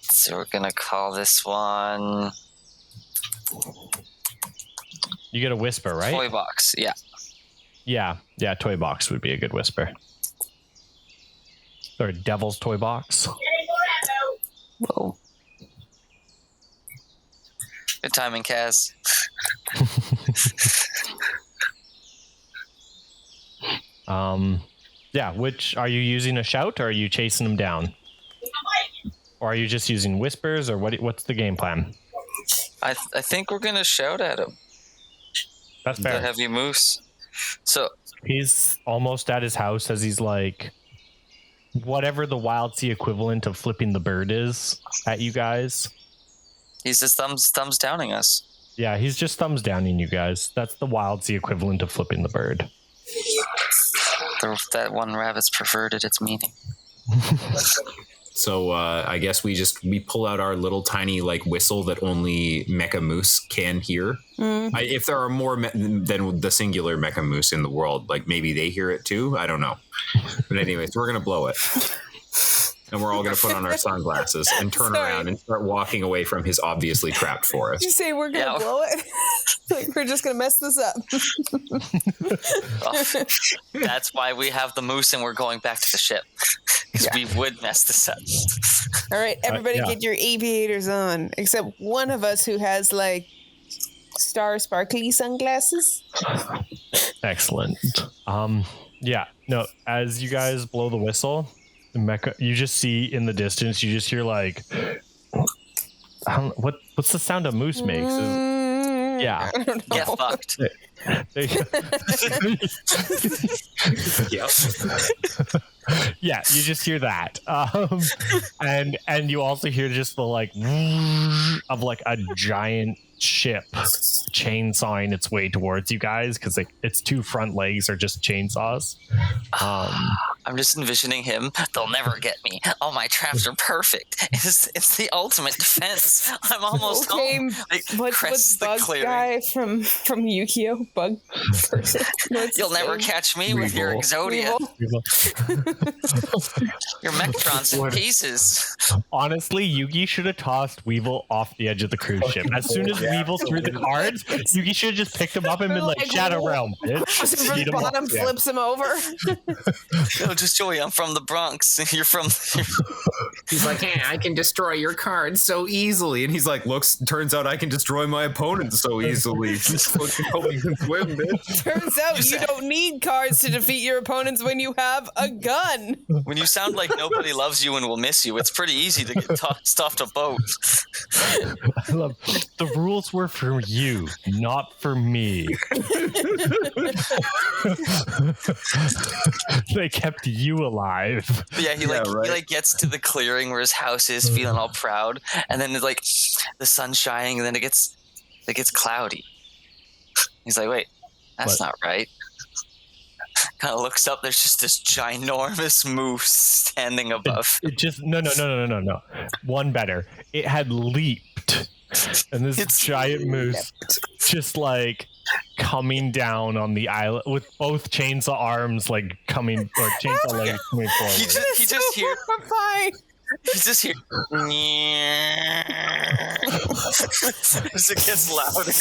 Speaker 2: So we're gonna call this one
Speaker 1: You get a whisper, right?
Speaker 2: Toy Box. Yeah.
Speaker 1: Yeah, Toy Box would be a good whisper. Or Devil's Toy Box.
Speaker 3: Whoa.
Speaker 2: Good timing, Kaz.
Speaker 1: Yeah, which are you using a shout or are you chasing them down? Or are you just using whispers or what's the game plan?
Speaker 2: I think we're gonna shout at him.
Speaker 1: That's
Speaker 2: The
Speaker 1: fair.
Speaker 2: heavy moose. So
Speaker 1: He's almost at his house as he's like whatever the Wildsea equivalent of flipping the bird is at you guys.
Speaker 2: he's just thumbs downing us.
Speaker 1: Yeah, he's just thumbs downing you guys. That's the Wildsea equivalent of flipping the bird.
Speaker 2: That one rabbit's perverted its meaning.
Speaker 5: So I guess we pull out our little tiny like whistle that only Mecha Moose can hear. If there are more than the singular Mecha Moose in the world, like maybe they hear it too. I don't know. But anyways, we're gonna blow it, and we're all gonna put on our sunglasses and turn around and start walking away from his obviously trapped forest.
Speaker 3: Did you say we're gonna blow it? Like we're just gonna mess this up.
Speaker 2: Well, that's why we have the moose and we're going back to the ship. Because we would mess this up.
Speaker 3: All right, everybody get your aviators on, except one of us who has like star sparkly sunglasses.
Speaker 1: Excellent. Yeah, no, as you guys blow the whistle, the mecha, you just see in the distance, you just hear like, I don't know, what's the sound a moose makes? Yeah.
Speaker 3: I don't know.
Speaker 2: Get fucked.
Speaker 5: Yep.
Speaker 1: Yeah, you just hear that, and you also hear just the like of like a giant ship chainsawing its way towards you guys because its two front legs are just chainsaws.
Speaker 2: I'm just envisioning him. They'll never get me. All my traps are perfect. It's the ultimate defense. I'm almost home. Like,
Speaker 3: What's
Speaker 2: the
Speaker 3: Bug
Speaker 2: clearing.
Speaker 3: guy from Yu-Gi-Oh? Bug person.
Speaker 2: You'll never catch me with your Exodia. Your Mechatron's in pieces.
Speaker 1: Honestly, Yugi should have tossed Weevil off the edge of the cruise ship. As soon as Weevil threw the cards, Yugi should have just picked him up and been like, Shadow Realm, bitch.
Speaker 3: From the bottom, flips him over.
Speaker 2: No, just Joey, I'm from the Bronx. You're from...
Speaker 5: He's like, hey, I can destroy your cards so easily. And he's like, turns out I can destroy my opponents so easily. Just fucking hope you can swim, bitch.
Speaker 3: Turns out you don't need cards to defeat your opponents when you have a gun.
Speaker 2: When you sound like nobody loves you and will miss you, it's pretty easy to get tossed off a boat.
Speaker 1: I love the rules were for you, not for me. They kept you alive.
Speaker 2: Yeah, he gets to the clearing where his house is, feeling all proud, and then it's like the sun's shining, and then it gets cloudy. He's like, wait, that's not right. Kind of looks up. There's just this ginormous moose standing above.
Speaker 1: It just no. One better. It had leaped, and this giant moose just like coming down on the island with both chainsaw arms, like coming or chainsaw legs coming forward.
Speaker 2: He just hears. He's just here. As it gets louder.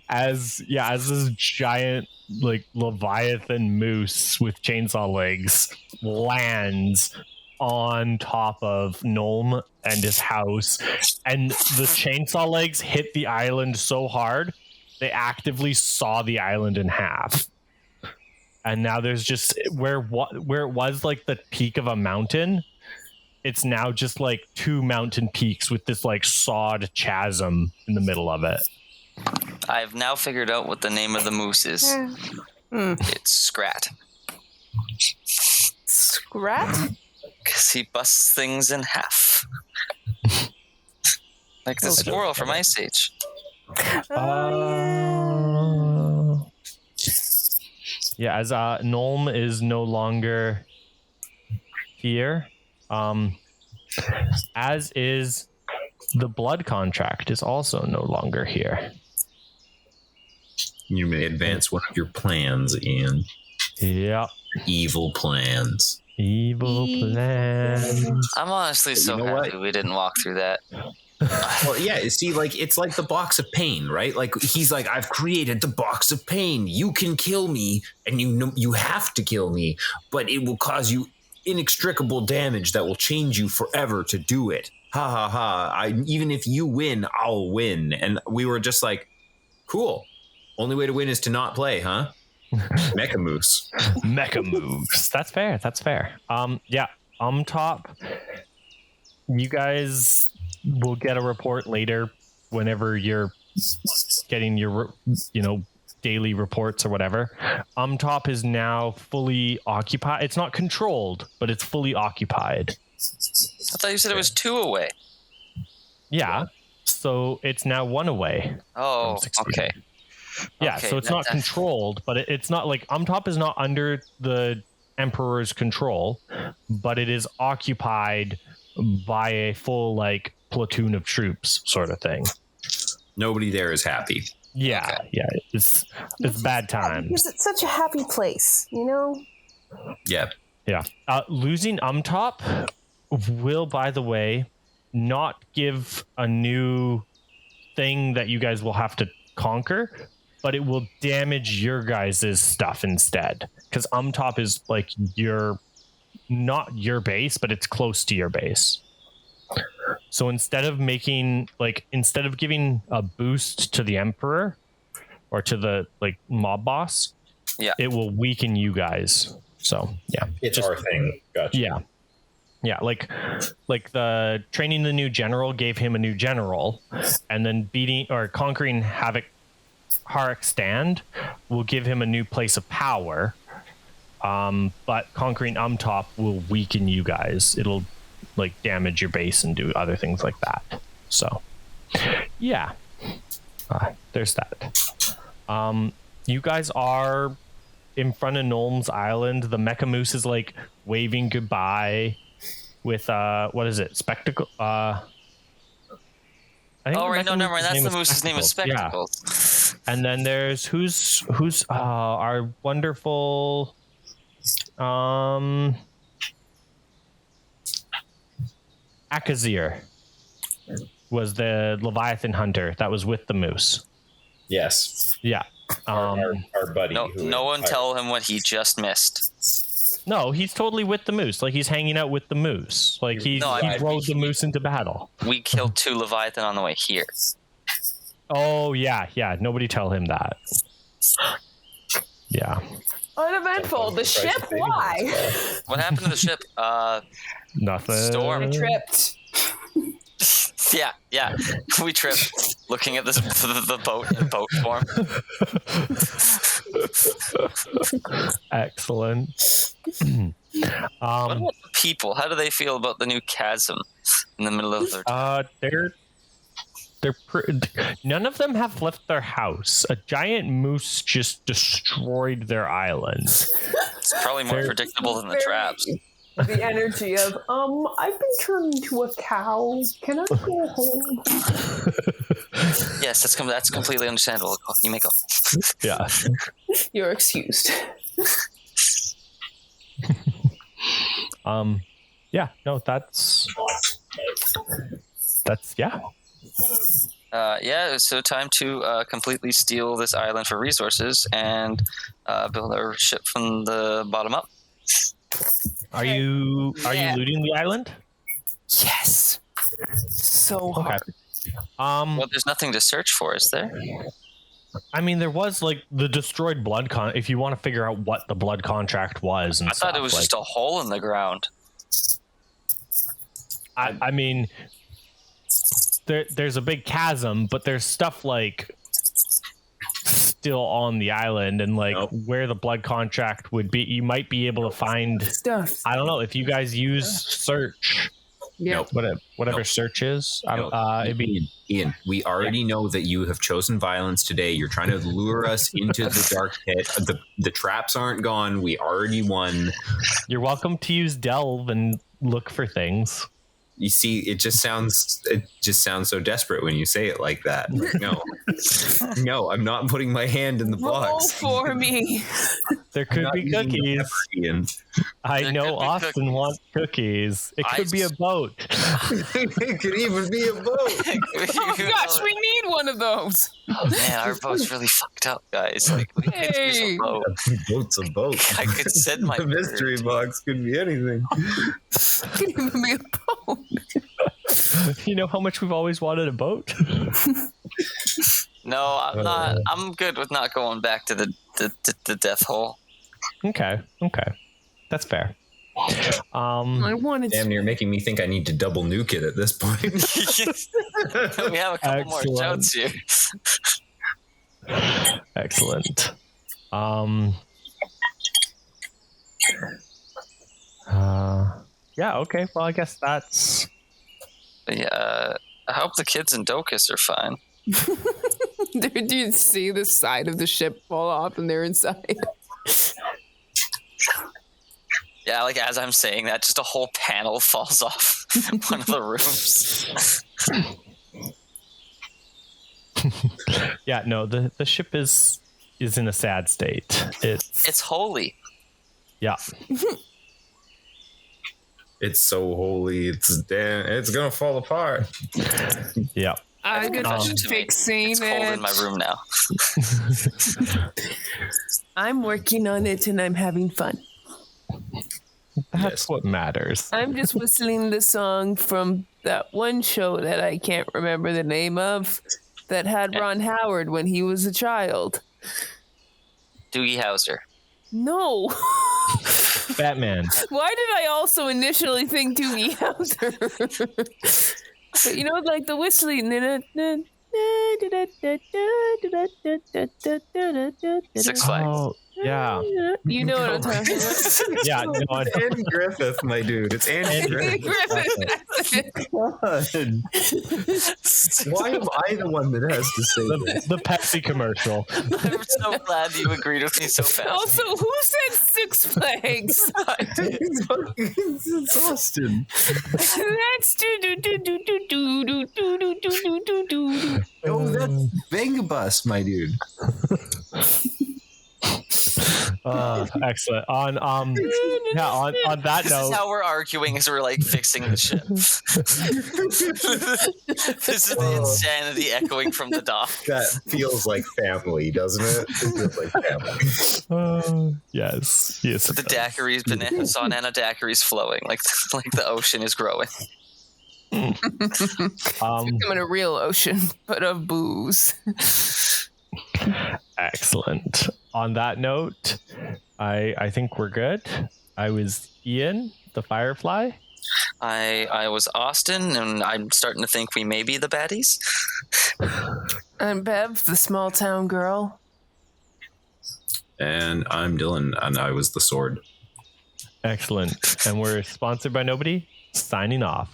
Speaker 1: As this giant like leviathan moose with chainsaw legs lands on top of Nulm and his house, and the chainsaw legs hit the island so hard they actively saw the island in half. And now there's just where it was like the peak of a mountain, it's now just like two mountain peaks with this like sawed chasm in the middle of it.
Speaker 2: I've now figured out what the name of the moose is. It's Scrat.
Speaker 3: Scrat?
Speaker 2: Because he busts things in half. Like the squirrel from Ice Age.
Speaker 1: Yeah, as Nulm is no longer here, as is the blood contract is also no longer here.
Speaker 5: You may advance one of your plans, Ian.
Speaker 1: Yeah.
Speaker 5: Evil plans.
Speaker 1: Evil plans.
Speaker 2: I'm honestly so happy we didn't walk through that.
Speaker 5: Well, yeah, see, like, it's like the box of pain, right? Like, he's like, I've created the box of pain. You can kill me, and you have to kill me, but it will cause you inextricable damage that will change you forever to do it. Ha ha ha. Even if you win, I'll win. And we were just like, cool. Only way to win is to not play, huh? Mecha moose.
Speaker 1: Mecha moves. That's fair. Yeah. Top. You guys will get a report later whenever you're getting your, daily reports or whatever. Top is now fully occupied. It's not controlled, but it's fully occupied.
Speaker 2: I thought you said it was 2 away.
Speaker 1: Yeah. So it's now 1 away.
Speaker 2: Oh, okay.
Speaker 1: Yeah,
Speaker 2: okay,
Speaker 1: so it's not controlled, but it's not like Top is not under the Emperor's control, but it is occupied by a full like platoon of troops sort of thing.
Speaker 5: Nobody there is happy.
Speaker 1: Yeah,
Speaker 2: okay.
Speaker 1: Yeah, it's bad times.
Speaker 3: Because it's such a happy place,
Speaker 5: Yeah.
Speaker 1: Yeah. Losing Top will, by the way, not give a new thing that you guys will have to conquer, but it will damage your guys' stuff instead. Because Top is like not your base, but it's close to your base. So instead of giving a boost to the Emperor or to the like mob boss, it will weaken you guys. So yeah,
Speaker 5: It's our thing. Gotcha.
Speaker 1: Yeah. Yeah, like the training the new general gave him a new general, and then beating or conquering Harik Stand will give him a new place of power. But conquering Umtop will weaken you guys. It'll like damage your base and do other things like that. So, yeah, there's that. You guys are in front of Nolm's Island. The Mecha Moose is like waving goodbye with what is it? Spectacle. I think
Speaker 2: Oh right, no, never mind. That's the moose's name is Spectacles.
Speaker 1: Yeah. And then there's who's our wonderful Akazir was the Leviathan hunter that was with the moose.
Speaker 5: Yes.
Speaker 1: Yeah.
Speaker 5: Our buddy.
Speaker 2: No one tell him what he just missed.
Speaker 1: No, he's totally with the moose. Like he's hanging out with the moose. Like he rode the moose into battle.
Speaker 2: We killed 2 Leviathan on the way here.
Speaker 1: Oh yeah. Nobody tell him that. Yeah.
Speaker 3: Uneventful. The ship? Why?
Speaker 2: What happened to the ship?
Speaker 1: Nothing.
Speaker 2: Storm.
Speaker 3: Tripped.
Speaker 2: Yeah. We tripped looking at the boat in boat form.
Speaker 1: Excellent.
Speaker 2: What about the people? How do they feel about the new chasm in the middle of their
Speaker 1: none of them have left their house. A giant moose just destroyed their island.
Speaker 2: It's probably more predictable than the traps.
Speaker 3: The energy of, I've been turned into a cow. Can I go home?
Speaker 2: Yes, that's completely understandable. You may go.
Speaker 1: Yeah.
Speaker 3: You're excused.
Speaker 1: Yeah, no, that's yeah.
Speaker 2: So time to completely steal this island for resources and build our ship from the bottom up.
Speaker 1: Are you looting the island?
Speaker 3: Yes. So hard.
Speaker 1: Okay.
Speaker 2: Well, there's nothing to search for, is there?
Speaker 1: I mean, there was like the destroyed blood if you want to figure out what the blood contract was. And
Speaker 2: I thought it was just a hole in the ground.
Speaker 1: I mean, there's a big chasm, but there's stuff like still on the island, and like where the blood contract would be, you might be able to find
Speaker 3: stuff.
Speaker 1: I don't know if you guys use search.
Speaker 3: Yeah.
Speaker 1: Whatever search is. It'd be
Speaker 4: Ian, we already know that you have chosen violence today. You're trying to lure us into the dark pit. The traps aren't gone. We already won.
Speaker 1: You're welcome to use delve and look for things.
Speaker 5: You see, it just sounds so desperate when you say it like that. Like, no, I'm not putting my hand in the box.
Speaker 3: Roll for me.
Speaker 1: There could be cookies. I know Austin wants cookies. It could be a boat.
Speaker 5: It could even be a boat.
Speaker 3: Oh gosh, we need one of those.
Speaker 2: Oh man, our boat's really fucked up, guys. Like, we could use a boat.
Speaker 5: Boat's a boat.
Speaker 2: I could send my
Speaker 5: The mystery box could be anything.
Speaker 3: It could even be a boat.
Speaker 1: You know how much we've always wanted a boat?
Speaker 2: No, I'm not. I'm good with not going back to the death hole.
Speaker 1: Okay. That's fair.
Speaker 3: I wanted
Speaker 5: Damn, you're making me think I need to double nuke it at this point.
Speaker 2: We have a couple more shouts here.
Speaker 1: Excellent. Yeah, okay. Well, I guess that's...
Speaker 2: Yeah, I hope the kids in Docus are fine.
Speaker 3: Did you see the side of the ship fall off and they're inside?
Speaker 2: Yeah, like as I'm saying that, just a whole panel falls off one of the rooms.
Speaker 1: Yeah, no, the ship is in a sad state.
Speaker 2: It's holy.
Speaker 1: Yeah.
Speaker 5: It's so holy. It's gonna fall apart.
Speaker 1: Yeah.
Speaker 3: I'm gonna fixing
Speaker 2: it's cold in my room now.
Speaker 3: I'm working on it and I'm having fun.
Speaker 1: That's what matters.
Speaker 3: I'm just whistling the song from that one show that I can't remember the name of that had Ron Howard when he was a child.
Speaker 2: Doogie Howser.
Speaker 3: No.
Speaker 1: Batman.
Speaker 3: Why did I also initially think Doogie Howser? But you know, like the whistling.
Speaker 2: Six Flags.
Speaker 1: Oh, yeah.
Speaker 3: You know what I'm talking about.
Speaker 1: Yeah, no, I
Speaker 5: It's Andy Griffith, my dude. It's Andy Griffith.
Speaker 7: Why am I the one that has to say this?
Speaker 1: the Pepsi commercial.
Speaker 2: I'm so glad you agreed with me so fast.
Speaker 3: Also, who said Six Flags?
Speaker 7: It's Austin.
Speaker 3: That's
Speaker 7: Oh, that's Vengabus, my dude.
Speaker 1: Excellent. On that
Speaker 2: This
Speaker 1: note,
Speaker 2: is how we're arguing as we're like fixing the ship. This is the insanity echoing from the dock.
Speaker 5: That feels like family, doesn't it? It feels like family.
Speaker 1: yes.
Speaker 2: The daiquiris, banana daiquiris flowing like the ocean is growing.
Speaker 3: becoming a real ocean, but of booze.
Speaker 1: Excellent. On that note, I think we're good. I was Ian, the Firefly.
Speaker 2: I was Austin, and I'm starting to think we may be the baddies.
Speaker 3: I'm Bev, the small town girl.
Speaker 5: And I'm Dylan, and I was the sword.
Speaker 1: Excellent. And we're sponsored by nobody. Signing off.